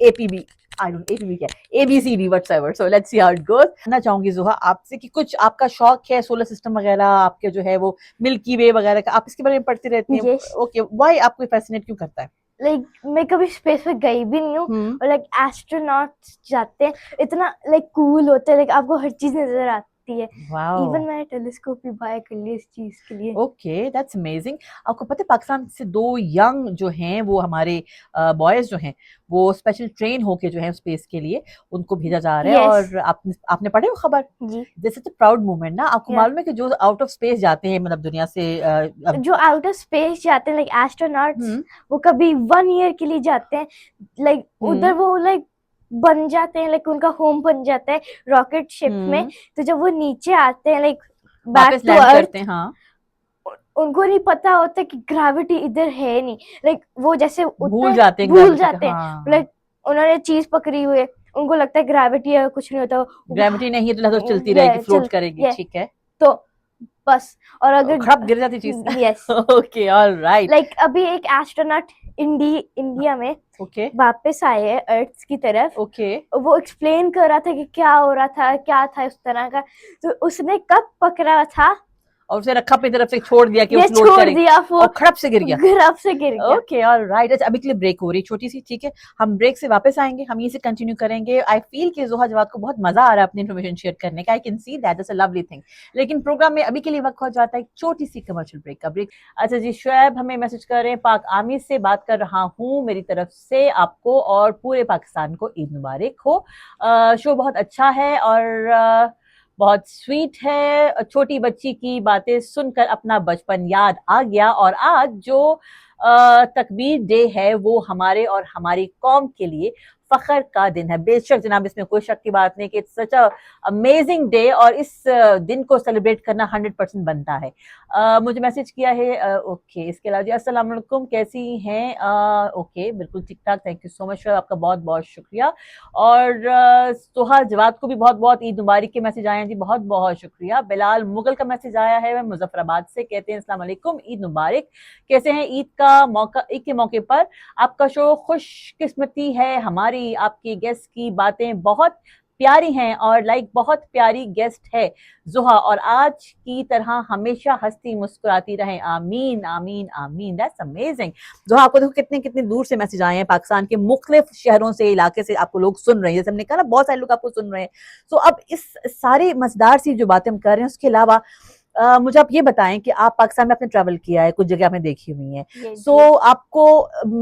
APB, I don't APB क्या, ABCD whatever. So let's see how it goes. जानना चाहूंगी जुहा आपसे कि कुछ आपका शौक है सोलर सिस्टम वगैरह, आपके जो है वो मिल्की वे वगैरह का, आप इसके बारे में पढ़ती रहती हैं? Yes. ओके, व्हाई आपको फैसिनेट क्यों करता है? Like मैं कभी स्पेस में गई भी नहीं हूँ, और लाइक एस्ट्रोनॉट्स जाते हैं, इतना लाइक कूल होता है, लाइक आपको हर चीज नजर आती है। वाओ, इवन मैंने टेलीस्कोप भी बाय कर लिया इस चीज के लिए। Okay, that's amazing. आपको पता है पाकिस्तान से 2 यंग जो हैं वो हमारे बॉयज जो हैं वो स्पेशल ट्रेन होके जो है स्पेस के लिए उनको भेजा जा रहा है। Yes. और आपने पढ़े वो खबर? जी, this is a proud moment ना। आपको Yeah. मालूम है कि जो आउट ऑफ स्पेस जाते हैं, मतलब दुनिया से जो आउट ऑफ स्पेस जाते हैं लाइक एस्ट्रोनॉट्स, हम्म, वो कभी 1 ईयर के लिए जाते हैं, लाइक उधर वो लाइक बन जाते हैं, लाइक उनका होम बन जाता है रॉकेट शिप में। तो जब वो नीचे आते हैं लाइक बैक वापस टू लैंड अर्थ, करते हैं। हाँ, उनको नहीं पता होता कि ग्रेविटी इधर है नहीं, लाइक वो जैसे भूल जाते हैं भूल gravity का, जाते हैं, हाँ। लाइक उन्होंने चीज पकड़ी हुई है, उनको लगता है ग्रेविटी है, कुछ नहीं होता, ग्रेविटी नहीं है तो चलती रहेगी, फ्लोट करेगी, ठीक है, तो बस। और अगर खड़प गिर जाती चीज। यस, ओके, ऑलराइट, लाइक अभी एक एस्ट्रोनॉट इंडिया में ओके वापस आए हैं अर्थ की तरफ, ओके, वो एक्सप्लेन कर रहा था कि क्या हो रहा था, क्या था उस तरह का। तो उसने कब पकड़ा था और उसे रखा अपनी तरफ से, छोड़ दिया कि वो ये फ्लोट छोड़ करेगी, दिया, वो और खड़प से गिर गया। ग्रफ से गिर गया। Okay, alright. अच्छा, अभी के लिए ब्रेक हो रही छोटी सी, ठीक है? हम ब्रेक से वापस आएंगे, हम यहीं से कंटिन्यू करेंगे। आई फील कि जोहा जवाद को बहुत मजा आ रहा है अपनी इन्फॉर्मेशन शेयर करने का, I can see that, is a lovely thing. लेकिन प्रोग्राम में अभी के लिए वक्त हो जाता है एक छोटी सी कमर्शियल ब्रेक का। ब्रेक। अच्छा जी, शुएब हमें मैसेज कर रहे हैं, पाक आमिर से बात कर रहा हूँ, मेरी तरफ से आपको और पूरे पाकिस्तान को ईद मुबारक हो। शो बहुत अच्छा है और बहुत स्वीट है। छोटी बच्ची की बातें सुनकर अपना बचपन याद आ गया। और आज जो तकबीर डे है वो हमारे और हमारी कौम के लिए फख्र का दिन है। बेशक जनाब, इसमें कोई शक की बात नहीं कि it's such a amazing day, और इस दिन को सेलिब्रेट करना 100% बनता है। मुझे मैसेज किया है ओके। इसके अलावा जी अस्सलाम वालेकुम, कैसी हैं? ओके, बिल्कुल ठीक ठाक, थैंक यू सो मच, आपका बहुत बहुत शुक्रिया। और सुहा जवाद को भी बहुत बहुत ईद मुबारक के मैसेज आए हैं जी, बहुत बहुत शुक्रिया। बिलाल मुगल का मैसेज आया है मुजफ्फराबाद से, कहते हैं अस्सलाम वालेकुम, ईद मुबारक, कैसे हैं? ईद के मौके पर आपका शो खुशकिस्मती है हमारी, आपकी गेस्ट की बातें बहुत प्यारी हैं और बहुत प्यारी गेस्ट है जुहा, और आज की तरह हमेशा हंसती मुस्कुराती रहें, आमीन आमीन आमीन। That's amazing. जुहा, आपको देखो कितने कितने दूर से मैसेज आए हैं, पाकिस्तान के मुख्तलिफ शहरों से, इलाके से आपको लोग सुन रहे हैं। जैसे हमने कहा ना, बहुत सारे लोग आपको सुन रहे हैं। तो अब इस सारी मजेदार सी जो बातें हम कर रहे हैं, उसके अलावा मुझे आप ये बताएं कि आप पाकिस्तान में आपने ट्रैवल किया है, कुछ जगह आपने देखी हुई है, सो आपको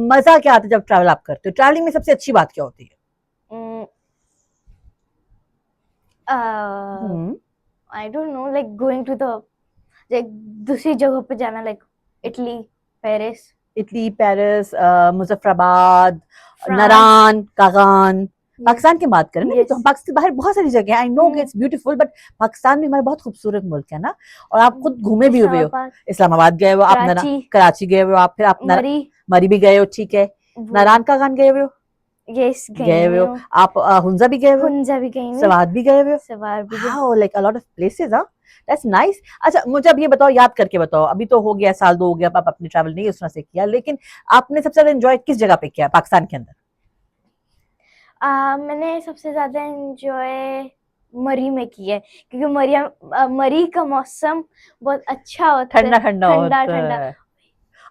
मजा क्या आता है जब ट्रैवल आप करते हो? ट्रैवलिंग में सबसे अच्छी बात क्या होती है? I don't know, like going to the like दूसरी जगह पे जाना, like Italy, Paris, Muzaffarabad, France. Naran, Kaghan, Yes. Pakistan की बात करें ना, Yes. तो हम पाकिस्तान बाहर बहुत सारी जगह है, I know hmm. It's beautiful, but Pakistan भी हमारा बहुत खूबसूरत मुल्क है ना, और आप खुद घूमे भी हुए हो। इस्लामाबाद, इस्लामाबाद गए हो आप, कराची गए हो आप, फिर आप मरी भी गए हो, ठीक है। नारान कागान गए हुए हो? यस, गए हुए हो आप। हुंजा भी गए हुए हो? हुंजा भी गई हूँ, सवाद भी गए हुए हो? सवार भी गई। Wow, like a lot of places. हां, दैट्स नाइस। अच्छा, मुझे अब ये बताओ, याद करके बताओ, अभी तो हो गया साल 2 हो गया, आप अपने ट्रैवल नहीं उस तरह से किया, लेकिन आपने सबसे ज्यादा एंजॉय किस जगह पे किया पाकिस्तान के अंदर? मैंने सबसे ज्यादा एंजॉय मरी में किया है, क्योंकि मरी का मौसम बहुत अच्छा होता है, ठंडा ठंडा होता है।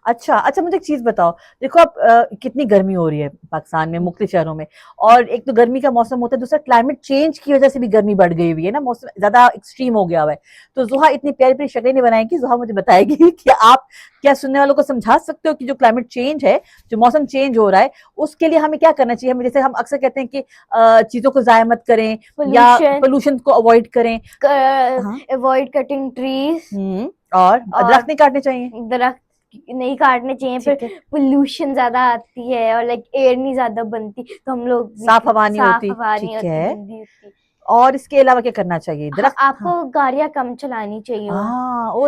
अच्छा अच्छा, मुझे एक चीज बताओ, देखो आप कितनी गर्मी हो रही है पाकिस्तान में मुख्तलिफ शहरों में, और एक तो गर्मी का मौसम होता है, दूसरा क्लाइमेट चेंज की वजह से भी गर्मी बढ़ गई हुई है ना, मौसम ज्यादा एक्सट्रीम हो गया हुआ है। तो जुहा इतनी प्यारी प्यारी शक्लें नहीं बनाएगी, जुहा मुझे बताएगी कि आप क्या सुनने वालों को समझा सकते हो कि जो क्लाइमेट चेंज है, जो मौसम चेंज हो रहा है, उसके लिए हमें क्या करना चाहिए? हम जैसे हम अक्सर कहते हैं कि चीजों को जाया मत करें, या पोल्यूशन को अवॉइड करें, अवॉइड कटिंग ट्रीज, और दरख्त नहीं काटने चाहिए, दरख्त नहीं काटने चाहिए, फिर पोल्यूशन ज्यादा आती है और लाइक एयर नहीं ज्यादा बनती, तो हम लोग साफ हवा नहीं होती, ठीक है। और इसके अलावा क्या करना चाहिए? आपको गाड़ियां कम चलानी चाहिए,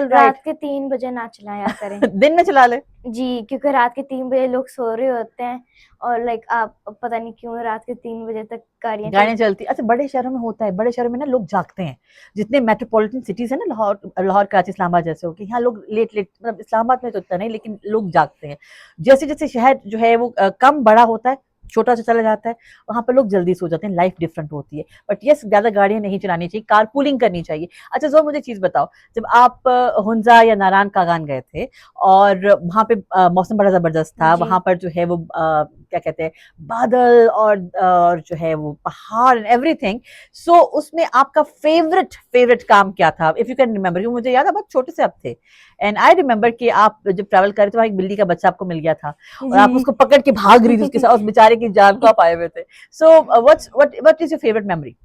रात के 3 बजे ना चलाया करें। दिन में चला ले जी, क्योंकि रात के 3 बजे लोग सो रहे होते हैं, और लाइक आप पता नहीं क्यों रात के 3 बजे तक गाड़ियां चलती। अच्छा, बड़े शहरों में होता है, बड़े शहरों में ना लोग जागते हैं, जितने मेट्रोपॉलिटन सिटीज है ना, लाहौर कराची इस्लामाबाद जैसे हो गए, यहाँ लोग लेट मतलब इस्लामाबाद में तो उतना नहीं, लेकिन लोग जागते हैं। जैसे जैसे शहर जो है वो कम बड़ा होता है, छोटा सा चला जाता है, वहां पर लोग जल्दी सो जाते हैं, लाइफ डिफरेंट होती है। बट यस, ज्यादा गाड़ियां नहीं चलानी चाहिए, कारपूलिंग करनी चाहिए। अच्छा जो मुझे चीज बताओ, जब आप हुंजा या नारान कागान गए थे, और वहां पे मौसम बड़ा जबरदस्त था, वहां पर जो है वो क्या कहते हैं, बादल और जो है वो पहाड़ एंड एवरीथिंग, सो उसमें आपका फेवरेट काम क्या था, इफ यू कैन रिमेम्बर? क्योंकि मुझे याद है बहुत छोटे से आप थे, एंड आई रिमेम्बर कि आप जब ट्रैवल कर रहे थे, वहां एक बिल्ली का बच्चा आपको मिल गया था, और आप उसको पकड़ के भाग रही थी उसके साथ, उस बेचारे की जान को आप आए हुए थे। So what is your favourite memory?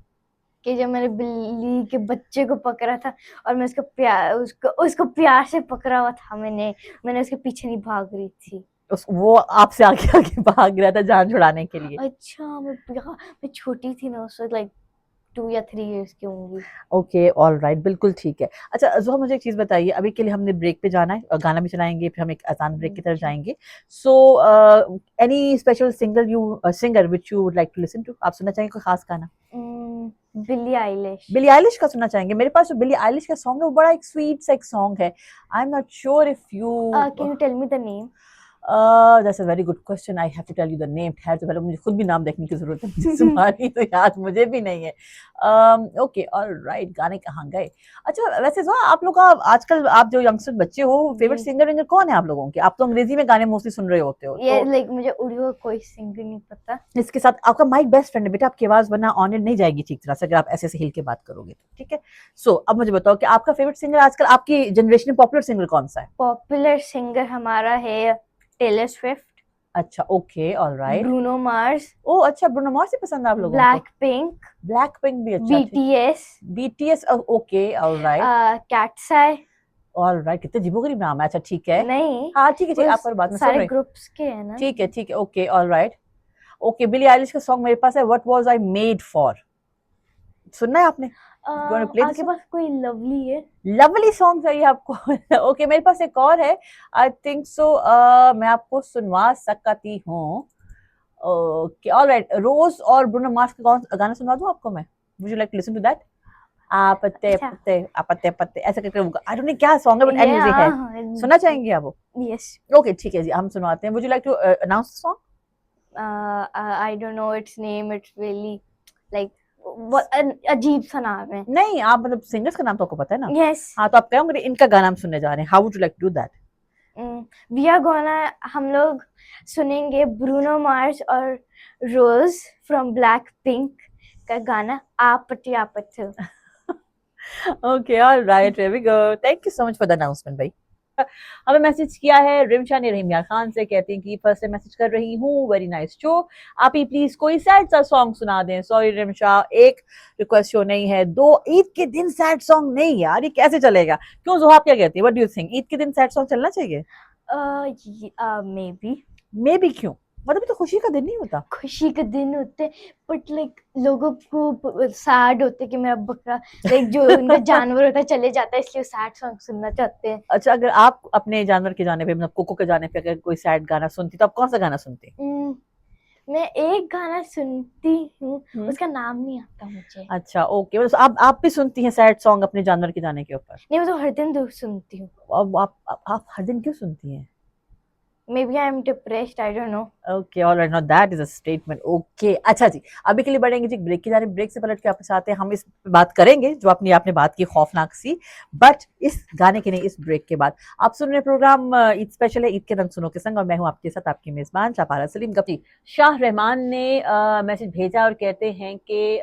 कि जब मैंने बिल्ली के बच्चे को पकड़ा था, और मैं उसको प्यार से पकड़ा हुआ था, मैंने उसके पीछे नहीं भाग रही थी, वो आपसे आगे आगे भाग रहा था जान छुड़ाने के लिए। अच्छा, मैं छोटी थी ना उस वक्त, लाइक 2 या 3 इयर्स की होंगी। ओके, ऑल राइट, बिल्कुल ठीक है। अच्छा ज़ोहा, मुझे एक चीज़ बताइए, अभी के लिए हमने ब्रेक पे जाना है, गाना भी चलाएंगे, फिर हम एक आसान ब्रेक की तरफ जाएंगे। So any special singer which you would like to listen to? आप सुनना चाहेंगे कोई खास गाना? Billie Eilish. बिली आइलिश का सुनना चाहेंगे? मेरे पास जो बिली आइलिश का सॉन्ग है वो बड़ा एक स्वीट सा एक सॉन्ग है, I am not sure if you can you tell me the name? That's a very good question. I have to tell you the name. ठहर तो पहले मुझे खुद भी नाम देखने की जरूरत है, मुझे तुम्हारी तो याद मुझे भी नहीं है। ओके, ऑलराइट, गाने कहाँ गए? अच्छा वैसे जो आप लोग का आजकल, आप जो यंगस्टर बच्चे हो, फेवरेट सिंगर विंगर कौन है आप लोगों के? आप तो अंग्रेजी में गाने मोस्टली सुन रहे होते हो, ये लाइक मुझे उर्दू कोई सिंगर नहीं पता। इसके साथ आपका माइक बेस्ट फ्रेंड है बेटा, आपकी आवाज वरना ऑन एयर नहीं जाएगी ठीक तरह से अगर आप ऐसे ऐसे हिल के बात करोगे तो, ठीक है। सो अब मुझे बताओ कि आपका फेवरेट सिंगर आजकल, आपकी जनरेशन में पॉपुलर सिंगर कौन सा है? पॉपुलर सिंगर हमारा है टेलर स्विफ्ट। अच्छा ओके ऑलराइट। ब्रूनो मार्स, ओ अच्छा, ब्रूनो मार्स ही पसंद है आप लोगों को? ब्लैक पिंक, ब्लैक पिंक भी अच्छा, ठीक। BTS, BTS okay alright cat's eye. Alright. कितने अजीबोगरीब नाम है। अच्छा ठीक है। नहीं, हाँ ठीक है ठीक है, वो आप पर बात में सुन सारे रही। ग्रुप्स के हैं ना। ठीक है okay alright. Okay Billie Eilish का सॉन्ग मेरे पास है, what was I made for. सुनना है आपने? You want to play this आपके song? पास कोई लवली है? लवली सॉन्ग चाहिए आपको? ओके मेरे पास एक और है, आई थिंक सो मैं आपको सुनवा सकती हूँ। ओके ऑलराइट, रोज और ब्रूनो मार्स का कौन गाना सुनवा दूँ आपको मैं? Would you like to listen to that? आपते अच्छा, पत्ते आपते पत्ते ऐसा करके, आई डोंट नो क्या सॉन्ग है बट ये एनीवेज है। सुनना चाहेंगे आप वो? यस। ओके ठीक है जी, हम सुनवाते हैं। Would you like to announce the song? I don't know its name, it's really like अजीब सा नाम है। नहीं, आप मतलब सिंगर्स का नाम तो आपको पता है ना? यस, हाँ तो आप कहोगे इनका गाना हम सुनने जा रहे हैं, how would you like to do that? We are gonna, हम लोग सुनेंगे ब्रूनो मार्स और रोज फ्रॉम ब्लैक पिंक का गाना आपत्ति आपत्ति। Okay alright, here we go. Thank you so much for the announcement भाई। हमें मैसेज किया है रिमशा ने रहीम यार खान से, कहते हैं कि फर्स्ट टाइम मैसेज कर रही हूँ, वेरी नाइस शो, आप ही प्लीज कोई सैड सा सॉन्ग सुना दें। सॉरी रिमशा, एक रिक्वेस्ट शो नहीं है, दो ईद के दिन सैड सॉन्ग नहीं यार, ये कैसे चलेगा? क्यों जोहा, आप क्या कहती है, what do you think, Eid के दिन सैड सॉन्ग चलना चाहिए? मे बी, मे बी क्यों, मतलब ये तो खुशी का दिन नहीं होता? खुशी के दिन होते, बट लाइक लोगों को सैड होते कि मेरा बकरा, लाइक जो उनका जानवर होता है चले जाता है, इसलिए सैड सॉन्ग सुनना चाहते हैं। अच्छा, अगर आप अपने जानवर के जाने पे, मतलब कोको के जाने पे अगर कोई सैड गाना सुनती तो आप कौन सा गाना सुनती? मैं एक गाना सुनती हूँ, हम्म। उसका नाम नहीं आता मुझे। अच्छा ओके, मतलब आप भी सुनती हैं सैड सॉन्ग अपने जानवर के जाने के ऊपर? नहीं, मैं तो हर दिन सुनती हूँ। अब आप हर दिन क्यों सुनती हैं? Maybe I'm depressed, I don't know. Okay alright, now that is a statement. Okay अच्छा जी, अभी के लिए बढ़ेंगे जी ब्रेक की जाने, ब्रेक से पलट के आपके साथ हैं, हम इस पे बात करेंगे जो आपने बात की खौफनाक सी, बट इस गाने के नहीं, इस ब्रेक के बाद। आप सुन रहे प्रोग्राम ईद स्पेशल है, ईद के रंग सुनो के संग, और मैं हूं आपके साथ आपकी मेजबान शापारा सलीम गफी। शाह रहमान ने मैसेज भेजा और कहते हैं कि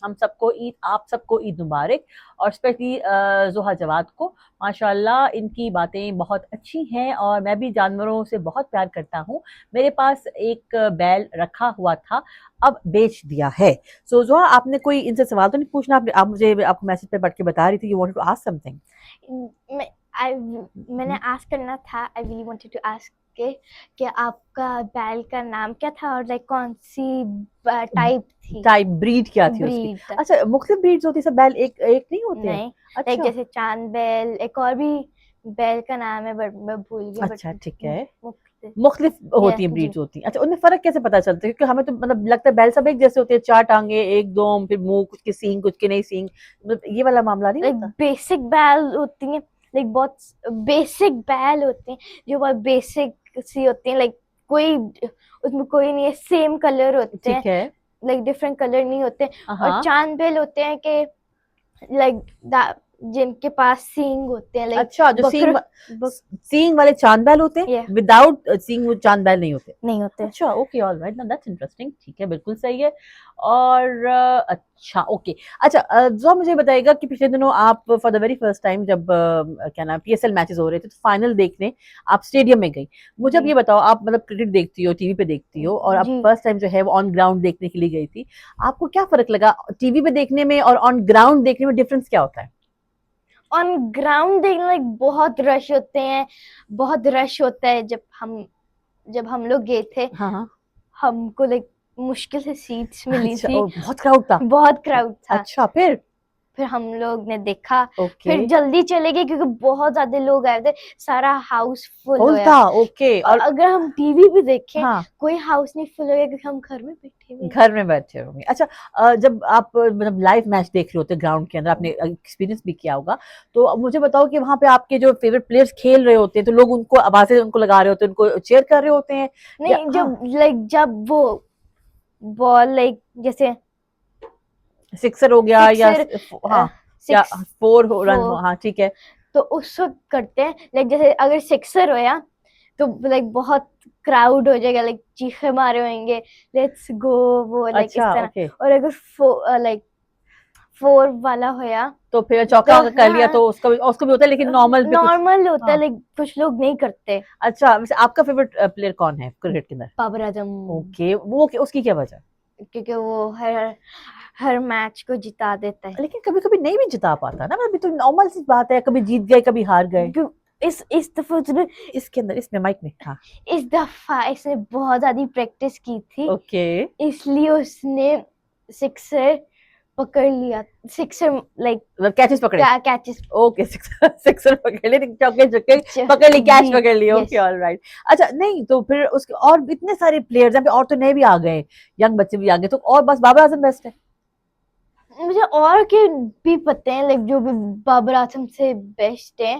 हम सबको ईद, आप सबको ईद मुबारक, और स्पेशली जोहा जवाद को, माशाल्लाह इनकी बातें बहुत अच्छी हैं, और मैं भी जानवरों से बहुत प्यार करता हूँ। मेरे पास एक बैल रखा हुआ था, अब बेच दिया है। सो जोहा, आपने कोई इनसे सवाल तो नहीं पूछना? आप मुझे आपको मैसेज पे पढ़ के बता रही थी, you wanted to ask something. मैंने आस्क करना था, I really wanted to ask कि आपका बैल का नाम क्या था और लाइक कौन सी टाइप थी, टाइप ब्रीड क्या थी उसकी? ब्रीड। अच्छा, मुख्तलिफ ब्रीड्स होती है, सब बैल एक एक नहीं होते हैं? नहीं, अच्छा लाइक जैसे चांद बैल, एक और भी बैल का नाम है बट मैं भूल गई। अच्छा ठीक है, मुख्तलिफ मुख्तलिफ होती हैं, ब्रीड्स होती हैं। अच्छा, उनमें फर्क कैसे पता चलता है? क्योंकि हमें तो मतलब लगता है बैल सब एक जैसे होते हैं, चार टांगे, एक दो, फिर मुंह, कुछ के सींग, कुछ के नहीं सींग, मतलब ये वाला मामला नहीं लाइक होता? बेसिक बैल होती हैं, लाइक बहुत बेसिक बैल होते हैं जो बहुत बेसिक सी होती हैं, लाइक कोई उसमें कोई नहीं है, सेम कलर होते ठीक हैं, है, लाइक डिफरेंट कलर नहीं होते। और हाँ चांद बैल होते हैं कि लाइक जिनके पास सींग होते हैं, लाइक अच्छा, जो सींग वाले चांद बैल होते हैं, Yeah. विदाउट सींग वो चांद बैल नहीं होते? नहीं होते। अच्छा okay alright, now that's interesting, ठीक है बिल्कुल सही है। और अच्छा ओके, अच्छा जो मुझे बताइएगा कि पिछले दिनों आप for the very first time जब क्या नाम पीएसएल मैचेस हो रहे थे तो फाइनल देखने आप स्टेडियम में गई, मुझे अब जी। ये बताओ, आप मतलब क्रिकेट देखती हो, टीवी पे देखती हो, और आप जी। फर्स्ट टाइम जो है वो ऑन ग्राउंड देखने के लिए गई थी, आपको क्या फर्क लगा टीवी पे देखने में और ऑन ग्राउंड देखने में? डिफरेंस क्या होता है? ऑन ग्राउंड देखने लाइक बहुत रश होते हैं, बहुत रश होता है। जब हम लोग गए थे, हाँ हमको लाइक मुश्किल से सीट्स मिली अच्छा, थी, बहुत क्राउड था? बहुत क्राउड था। अच्छा फिर हम लोग ने देखा, ओके, फिर जल्दी चले गए क्योंकि बहुत ज्यादा लोग आए थे, सारा हाउस फुल फुल होया। था ओके। और अगर हम टीवी पे देखें, हाँ, कोई हाउस नहीं फुल होगा क्योंकि हम घर में बैठे हुए हैं। घर में बैठे होंगे। अच्छा जब आप मतलब लाइव मैच देख रहे होते ग्राउंड के अंदर, आपने एक्सपीरियंस भी किया होगा, तो अब मुझे बताओ कि वहां पे आपके जो फेवरेट प्लेयर्स खेल रहे होते हैं तो लोग उनको आवाजें उनको लगा रहे होते हैं, उनको चेयर कर रहे होते हैं? नहीं, जब वो बॉल लाइक जैसे सिक्सर हो गया या सिक्सर, हाँ, या 4 रन हो, 4 हाँ ठीक है। तो उस वक्त करते हैं, लाइक जैसे अगर सिक्सर होया तो लाइक बहुत क्राउड हो जाएगा, लाइक चीखे मारे होंगे, लेट्स गो, वो लाइक इस अच्छा तरह। ओके, और अगर लाइक 4 वाला होया तो फिर चौका तो कर लिया हाँ। तो उसको भी होता है, लेकिन नॉर्मल पे कुछ। नॉर्मल होता है, हाँ। लाइक कुछ लोग नहीं करते। अच्छा, वैसे आपका फेवरेट प्लेयर कौन है क्रिकेट के अंदर? बाबर आजम, ओके, वो उसकी क्या वजह? क्योंकि वो हर मैच को जिता देता है। लेकिन कभी कभी नहीं भी जिता पाता ना, अभी तो नॉर्मल सी बात है, कभी जीत गए कभी हार गए। इस दफा उसने इसके अंदर, इसमें माइक में, हाँ। इस दफा इसने बहुत ज्यादा प्रैक्टिस की थी, ओके, इसलिए उसने सिक्सर पकड़ लिया, सिक्सर लाइक कैचेस पकड़े। कैचेस ओके, सिक्सर पकड़ लिए, चौके छक्के पकड़ ली, कैच जी, पकड़ लिए। yes. Okay, alright. अच्छा, नहीं तो फिर उसके और इतने सारे प्लेयर्स हैं, और तो नए भी आ गए, यंग बच्चे भी आ गए, तो और बस बाबर आजम बेस्ट है? मुझे और के भी पते हैं, लाइक जो भी बाबर आजम से बेस्ट है,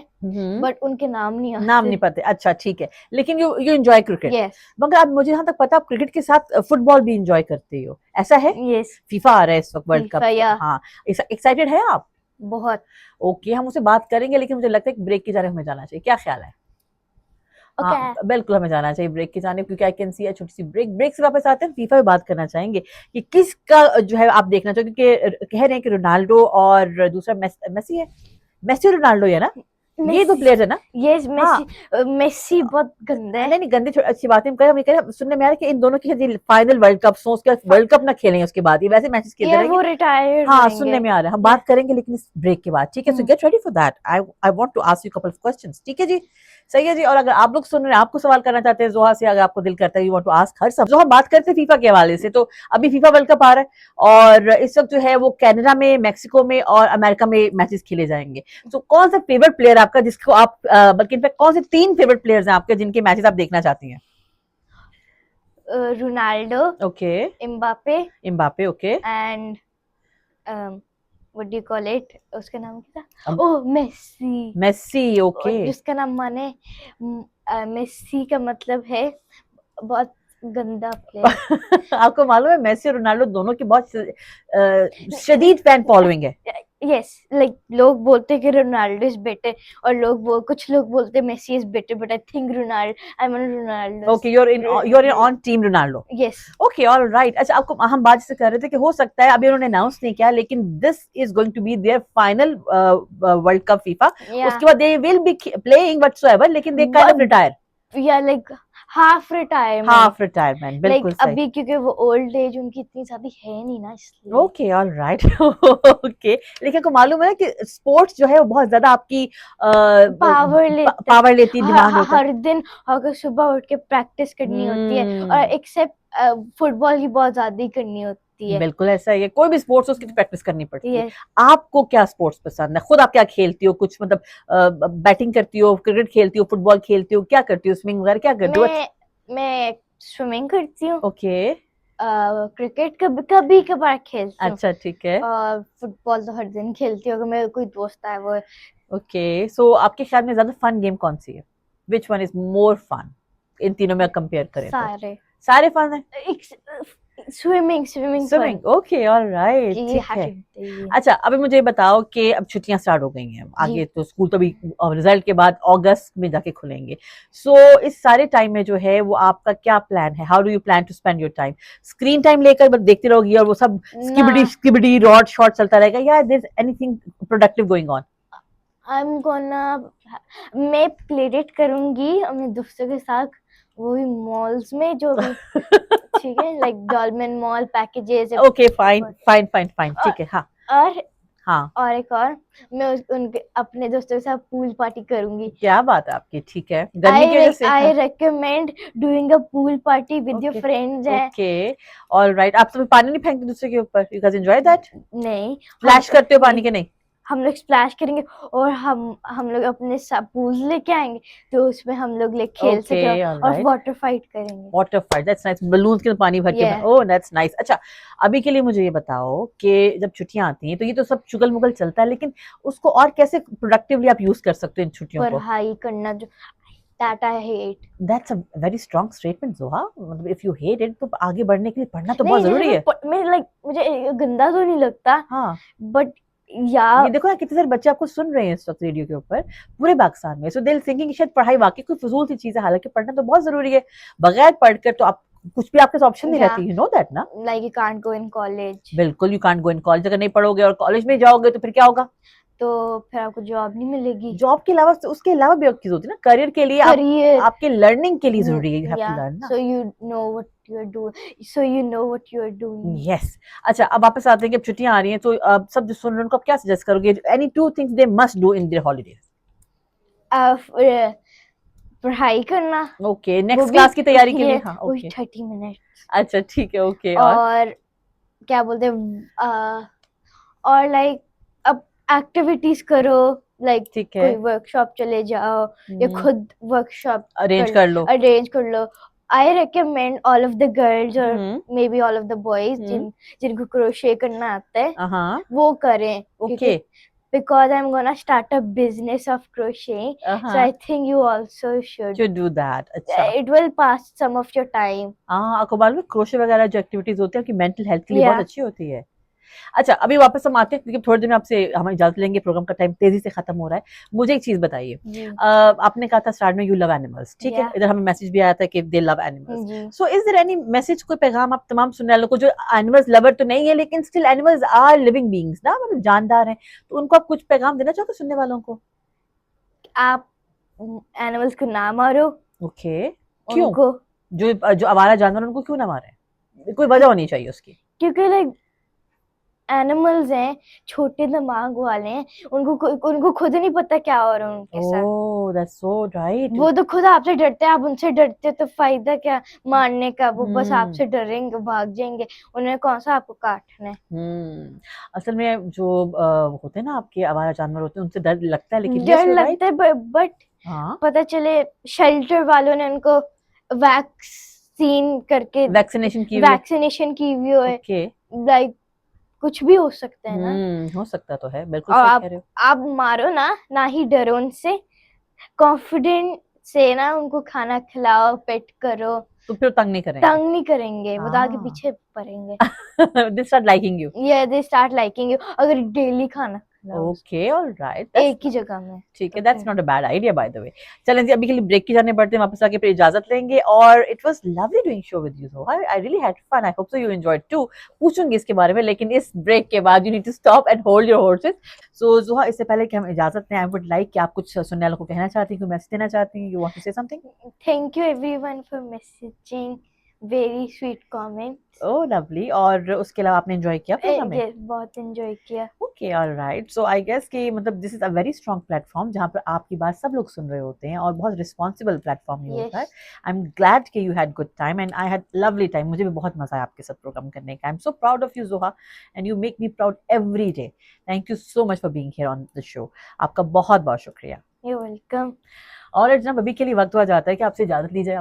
बट उनके नाम नहीं आते। नाम नहीं पता। अच्छा, ठीक है, लेकिन यू एंजॉय क्रिकेट। यस मगर अब मुझे यहाँ तक पता, आप क्रिकेट के साथ फुटबॉल भी एंजॉय करते हो, ऐसा है? यस, फीफा आ रहा है इस वक्त, वर्ल्ड कप। फीफा, या हाँ, एक्साइटेड है आप? बहुत। ओके, हम उससे बात करेंगे, लेकिन मुझे लगता है कि ब्रेक की जाने हमें जाना चाहिए, क्या ख्याल है? ओके, हाँ, बिल्कुल हमें जाना चाहिए ब्रेक की जाने, क्योंकि आई कैन सी अ छोटी सी ब्रेक से वापस आते हैं, फीफा पे बात करना चाहेंगे कि किसका जो है आप देखना चाहोगे, क्योंकि कह रहे हैं कि रोनाल्डो और दूसरा मेसी है, मेसी और रोनाल्डो है ना, ये दो प्लेयर्स है ना? यस, हाँ। मेसी बहुत गंदा है। नहीं गंदे, अच्छी बात है, हम ये कह रहे हैं, सुनने में आ रहा है कि इन दोनों की फाइनल वर्ल्ड कप, सो उसके वर्ल्ड कप ना खेलेंगे, उसके बाद ये वैसे मैचेस खेलते यार वो रहेंगे। रिटायर्ड हाँ, होंगे। सुनने में आ रहा है, हम बात करेंगे लेकिन इस ब्रेक के बाद, ठीक है? So get ready for that, I want to ask you couple of questions, ठीक है जी? सही है जी। और अगर आप लोग सुन रहे हैं, आपको सवाल करना चाहते हैं जोहा से, अगर आपको दिल करता है, यू वांट टू आस्क हर सब, जो हम बात करते हैं फीफा के हवाले से, तो अभी फीफा वर्ल्ड कप आ रहा है, और इस वक्त जो है वो कनाडा में, मेक्सिको में और अमेरिका में मैचेस खेले जाएंगे। तो कौन सा फेवरेट प्लेयर आपका, जिसको आप बल्कि इनफैक्ट कौन से 3 फेवरेट प्लेयर्स हैं आपके जिनके मैचेस आप देखना चाहती हैं? Ronaldo, okay, Mbappe okay, and what do you call it, उसका नाम क्या था? अब- ओह, मेसी। Messi, okay. जिसका नाम माने मेसी का मतलब है बहुत गंदा प्लेयर। आपको मालूम है मेसी और रोनाल्डो दोनों की बहुत शदीद फैन फॉलोइंग है। यस, लाइक लोग बोलते हैं कि रोनाल्डो इज बेटर, और कुछ लोग बोलते हैं Messi is better, but I think Ronaldo. Okay, you're in on team Ronaldo. Yes, okay, alright. अच्छा, आपको हम बात से कर रहे थे कि हो सकता है, अभी उन्होंने अनाउंस नहीं किया, लेकिन this is going to be their final World Cup FIFA. उसके बाद they will be playing whatsoever, लेकिन दे काइंड ऑफ रिटायर, या लाइक हाफ रिटायरमेंट, बिल्कुल लाइक सही। अभी, क्योंकि वो ओल्ड एज उनकी इतनी ज्यादा है नहीं ना, इसलिए। Okay, alright. ओके, लेकिन आपको मालूम है ना कि स्पोर्ट्स जो है वो बहुत ज्यादा आपकी पावर लेती है, डिमांड होता है। हर दिन अगर सुबह उठ के प्रैक्टिस करनी होती है, और एक्सेप्ट फुटबॉल की बहुत ज्यादा ही करनी होती है। बिल्कुल ऐसा ही है, कोई भी स्पोर्ट्स उसकी प्रैक्टिस करनी पड़ती है। Yes. आपको क्या स्पोर्ट्स पसंद है? खुद आप क्या खेलती हो? कुछ मतलब बैटिंग करती हो, क्रिकेट खेलती हो, फुटबॉल खेलती हो, क्या करती हो, स्विमिंग वगैरह क्या करती हो? मैं स्विमिंग करती हूँ, ओके, क्रिकेट कभी कभार खेलती हूँ, अच्छा, ठीक है। और फुटबॉल तो हर दिन खेलती हूँ, अगर मेरा कोई दोस्त है वो। ओके, सो आपके ख्याल में ज्यादा फन गेम कौन सी है? Which one is more fun in तीनों में कंपेयर करें तो? सारे फन है। स्विमिंग ओके, ऑलराइट, ठीक है। अच्छा, अभी मुझे बताओ कि अब छुट्टियां स्टार्ट हो गई हैं, आगे तो स्कूल तो अभी रिजल्ट के बाद अगस्त में जाके खुलेंगे। सो इस सारे टाइम में जो है वो आपका क्या प्लान है? How do you plan to spend your time? Screen time लेकर बस देखते रहोगी और वो सब स्किबिडी रॉड शॉट चलता रहेगा, या there is anything productive going on? मैं प्ले डेट करूंगी अपने दोस्तों के साथ, वो भी मॉल्स में, जो भी ठीक है, like Dolmen mall packages. Okay, fine, ठीक है। हाँ, और एक और, मैं उनके अपने दोस्तों के साथ पूल पार्टी करूंगी। क्या बात है आपकी, ठीक है, गर्मी की वजह से। I recommend doing a pool party with your friends. Okay, alright. आप सब पानी नहीं फेंकते दूसरे के ऊपर? You guys enjoy that? नहीं, फ्लैश करते हो पानी के? नहीं, हम लोग स्प्लैश करेंगे, और हम लोग अपने पूल लेके आएंगे, तो उसमें हम लोग खेल सकेंगे, और वाटर फाइट करेंगे। दैट्स नाइस, बलून्स के पानी भर के। ओह, दैट्स नाइस। अच्छा, अभी के लिए मुझे ये बताओ कि जब छुट्टियां आती हैं तो ये तो सब चुगल मुगल चलता है, लेकिन उसको और कैसे प्रोडक्टिवली आप यूज कर सकते हो इन छुट्टियों को? पढ़ाई करना, जो that I hate. That's a very strong statement, Zoha. मतलब if you hate it, तो आगे बढ़ने के लिए पढ़ना तो बहुत जरूरी है। मुझे गंदा तो नहीं लगता, हाँ, बट ये देखो ना, कितने सारे बच्चे आपको सुन रहे हैं इस वक्त रेडियो के ऊपर पूरे पाकिस्तान में, सो दिल थिंकिंग शायद पढ़ाई वाकई कोई फजूल सी चीज है, हालांकि पढ़ना तो बहुत जरूरी है। बगैर पढ़कर तो आप कुछ भी आपके ऑप्शन नहीं Yeah. रहती, यू नो दैट ना। like you can't go in college, बिल्कुल, you can't go in college, अगर नहीं पढ़ोगे और कॉलेज में जाओगे तो फिर क्या होगा? तो फिर आपको जॉब नहीं मिलेगी। जॉब के अलावा उसके अलावा भी चीज होती है ना, करियर के लिए Career. आपके लर्निंग के लिए जरूरी है, you have to Yeah, learn ना। so you know what you're doing. यस। अच्छा, अब वापस आते हैं कि अब छुट्टियां आ रही हैं, तो अब सब जो सुन रहे हैं उनको आप क्या सजेस्ट करोगे? Any 2 things they must do in their holidays? पढ़ाई करना, ओके, वो नेक्स्ट भी क्लास की तैयारी के लिए। ये हाँ, वही ओके, 30 मिनट, अच्छा ठीक है, ओके। और क्या बोलते हैं, और लाइक अब एक्टिविटीज करो, लाइक ठीक कोई है, वर्कशॉप चले जाओ या खुद वर्कशॉप अरेंज कर लो। अरेंज कर लो। I recommend all of the girls और hmm, maybe all of the boys जिनको क्रोशे करना आता है हाँ, वो करें, okay, because I'm gonna start a business of crocheting, so I think you also should. To do that. अच्छा, It will pass some of your time. हाँ, आपको मालूम है क्रोशे वगैरह जो एक्टिविटीज होती है आपकी मेंटल हेल्थ के लिए बहुत Yeah. अच्छी होती है। अच्छा, अभी वापस हम आते हैं क्योंकि थोड़ी देर में आपसे हम इजाजत लेंगे, प्रोग्राम का टाइम तेजी से खत्म हो रहा है। मुझे एक चीज बताइए, जी आपने कहा था स्टार्ट में यू लव एनिमल्स, ठीक है, Yeah. इधर हमें मैसेज भी आया था कि दे लव एनिमल्स। जी so is there any message, कोई पैगाम आप तमाम सुनने वालों को जो एनिमल्स लवर तो नहीं है लेकिन still animals are living beings ना, मतलब जानदार हैं, तो उनको आप कुछ पैगाम देना चाहोगे सुनने वालों को? आप एनिमल्स को ना मारो, ओके, क्यों? उनको, जो जो आवारा जानवर उनको क्यों ना मारे? कोई वजह होनी चाहिए उसकी। क्योंकि लाइक एनिमल्स हैं, छोटे दिमाग वाले हैं, उनको खुद नहीं पता क्या हो रहा है उनके साथ। ओह, दैट्स सो राइट। वो तो खुद आपसे डरते हैं, आप उनसे डरते हो तो फायदा क्या मारने का, वो बस आपसे डरेंगे, भाग जाएंगे, उन्हें कौन सा आपको काटना है। असल में जो होते हैं ना आपके आवारा जानवर होते हैं, उनसे डर लगता है, लेकिन डर लगता है, बट हाँ, पता चले शेल्टर वालों ने उनको वैक्सीन करके वैक्सीनेशन की हुई है। वैक्सीनेशन की हुई है, ओके, लाइक कुछ भी हो सकता है ना। हो सकता तो है, बिल्कुल और सही कह रहे हो। आप मारो ना ही डरो उनसे, कॉन्फिडेंट से ना उनको खाना खिलाओ, पेट करो, तो फिर तंग नहीं करेंगे। तंग नहीं करेंगे, वो तो आगे हाँ। पीछे पड़ेंगे। They start liking you. या दे स्टार्ट लाइकिंग यू, अगर डेली खाना खिलाओ ओके, ऑलराइट, एक ही जगह में। ठीक है, तो दैट्स फिर not a bad idea by the way. चलें जी, अभी के लिए ब्रेक की जाने पड़ते हैं, वापस आके फिर इजाजत लेंगे। और it was lovely doing show with you, so I really had fun, I hope so you enjoyed too. पूछूंगी इसके बारे में, लेकिन इस ब्रेक के बाद you need to stop and hold your horses. So जुहा, इससे पहले कि हम इजाजत लें, आई वुड लाइक कि आप कुछ सुनने वालों को कहना चाहती हैं, कोई मैसेज देना चाहती हैं, you want to say something? Thank you everyone for messaging very sweet comments. Oh lovely. और उसके अलावा आपने एंजॉय किया प्रोग्राम में? यस, बहुत एंजॉय किया। Okay, alright. So I guess कि मतलब this is a very strong platform जहाँ पर आपकी बात सब लोग सुन रहे होते हैं, और बहुत रिस्पॉन्सिबल प्लेटफॉर्म ये होता है। आई एम ग्लैड कि you had good time and I had lovely time. मुझे भी बहुत मजा आया आपके साथ प्रोग्राम करने का। I am so proud of you Zuha, and you make me proud every day. Thank you so much for being here on the show. आपका बहुत बहुत शुक्रिया। You welcome. और जनाब, अभी के लिए वक्त हुआ जाता है कि आपसे इजाजत ली जाए।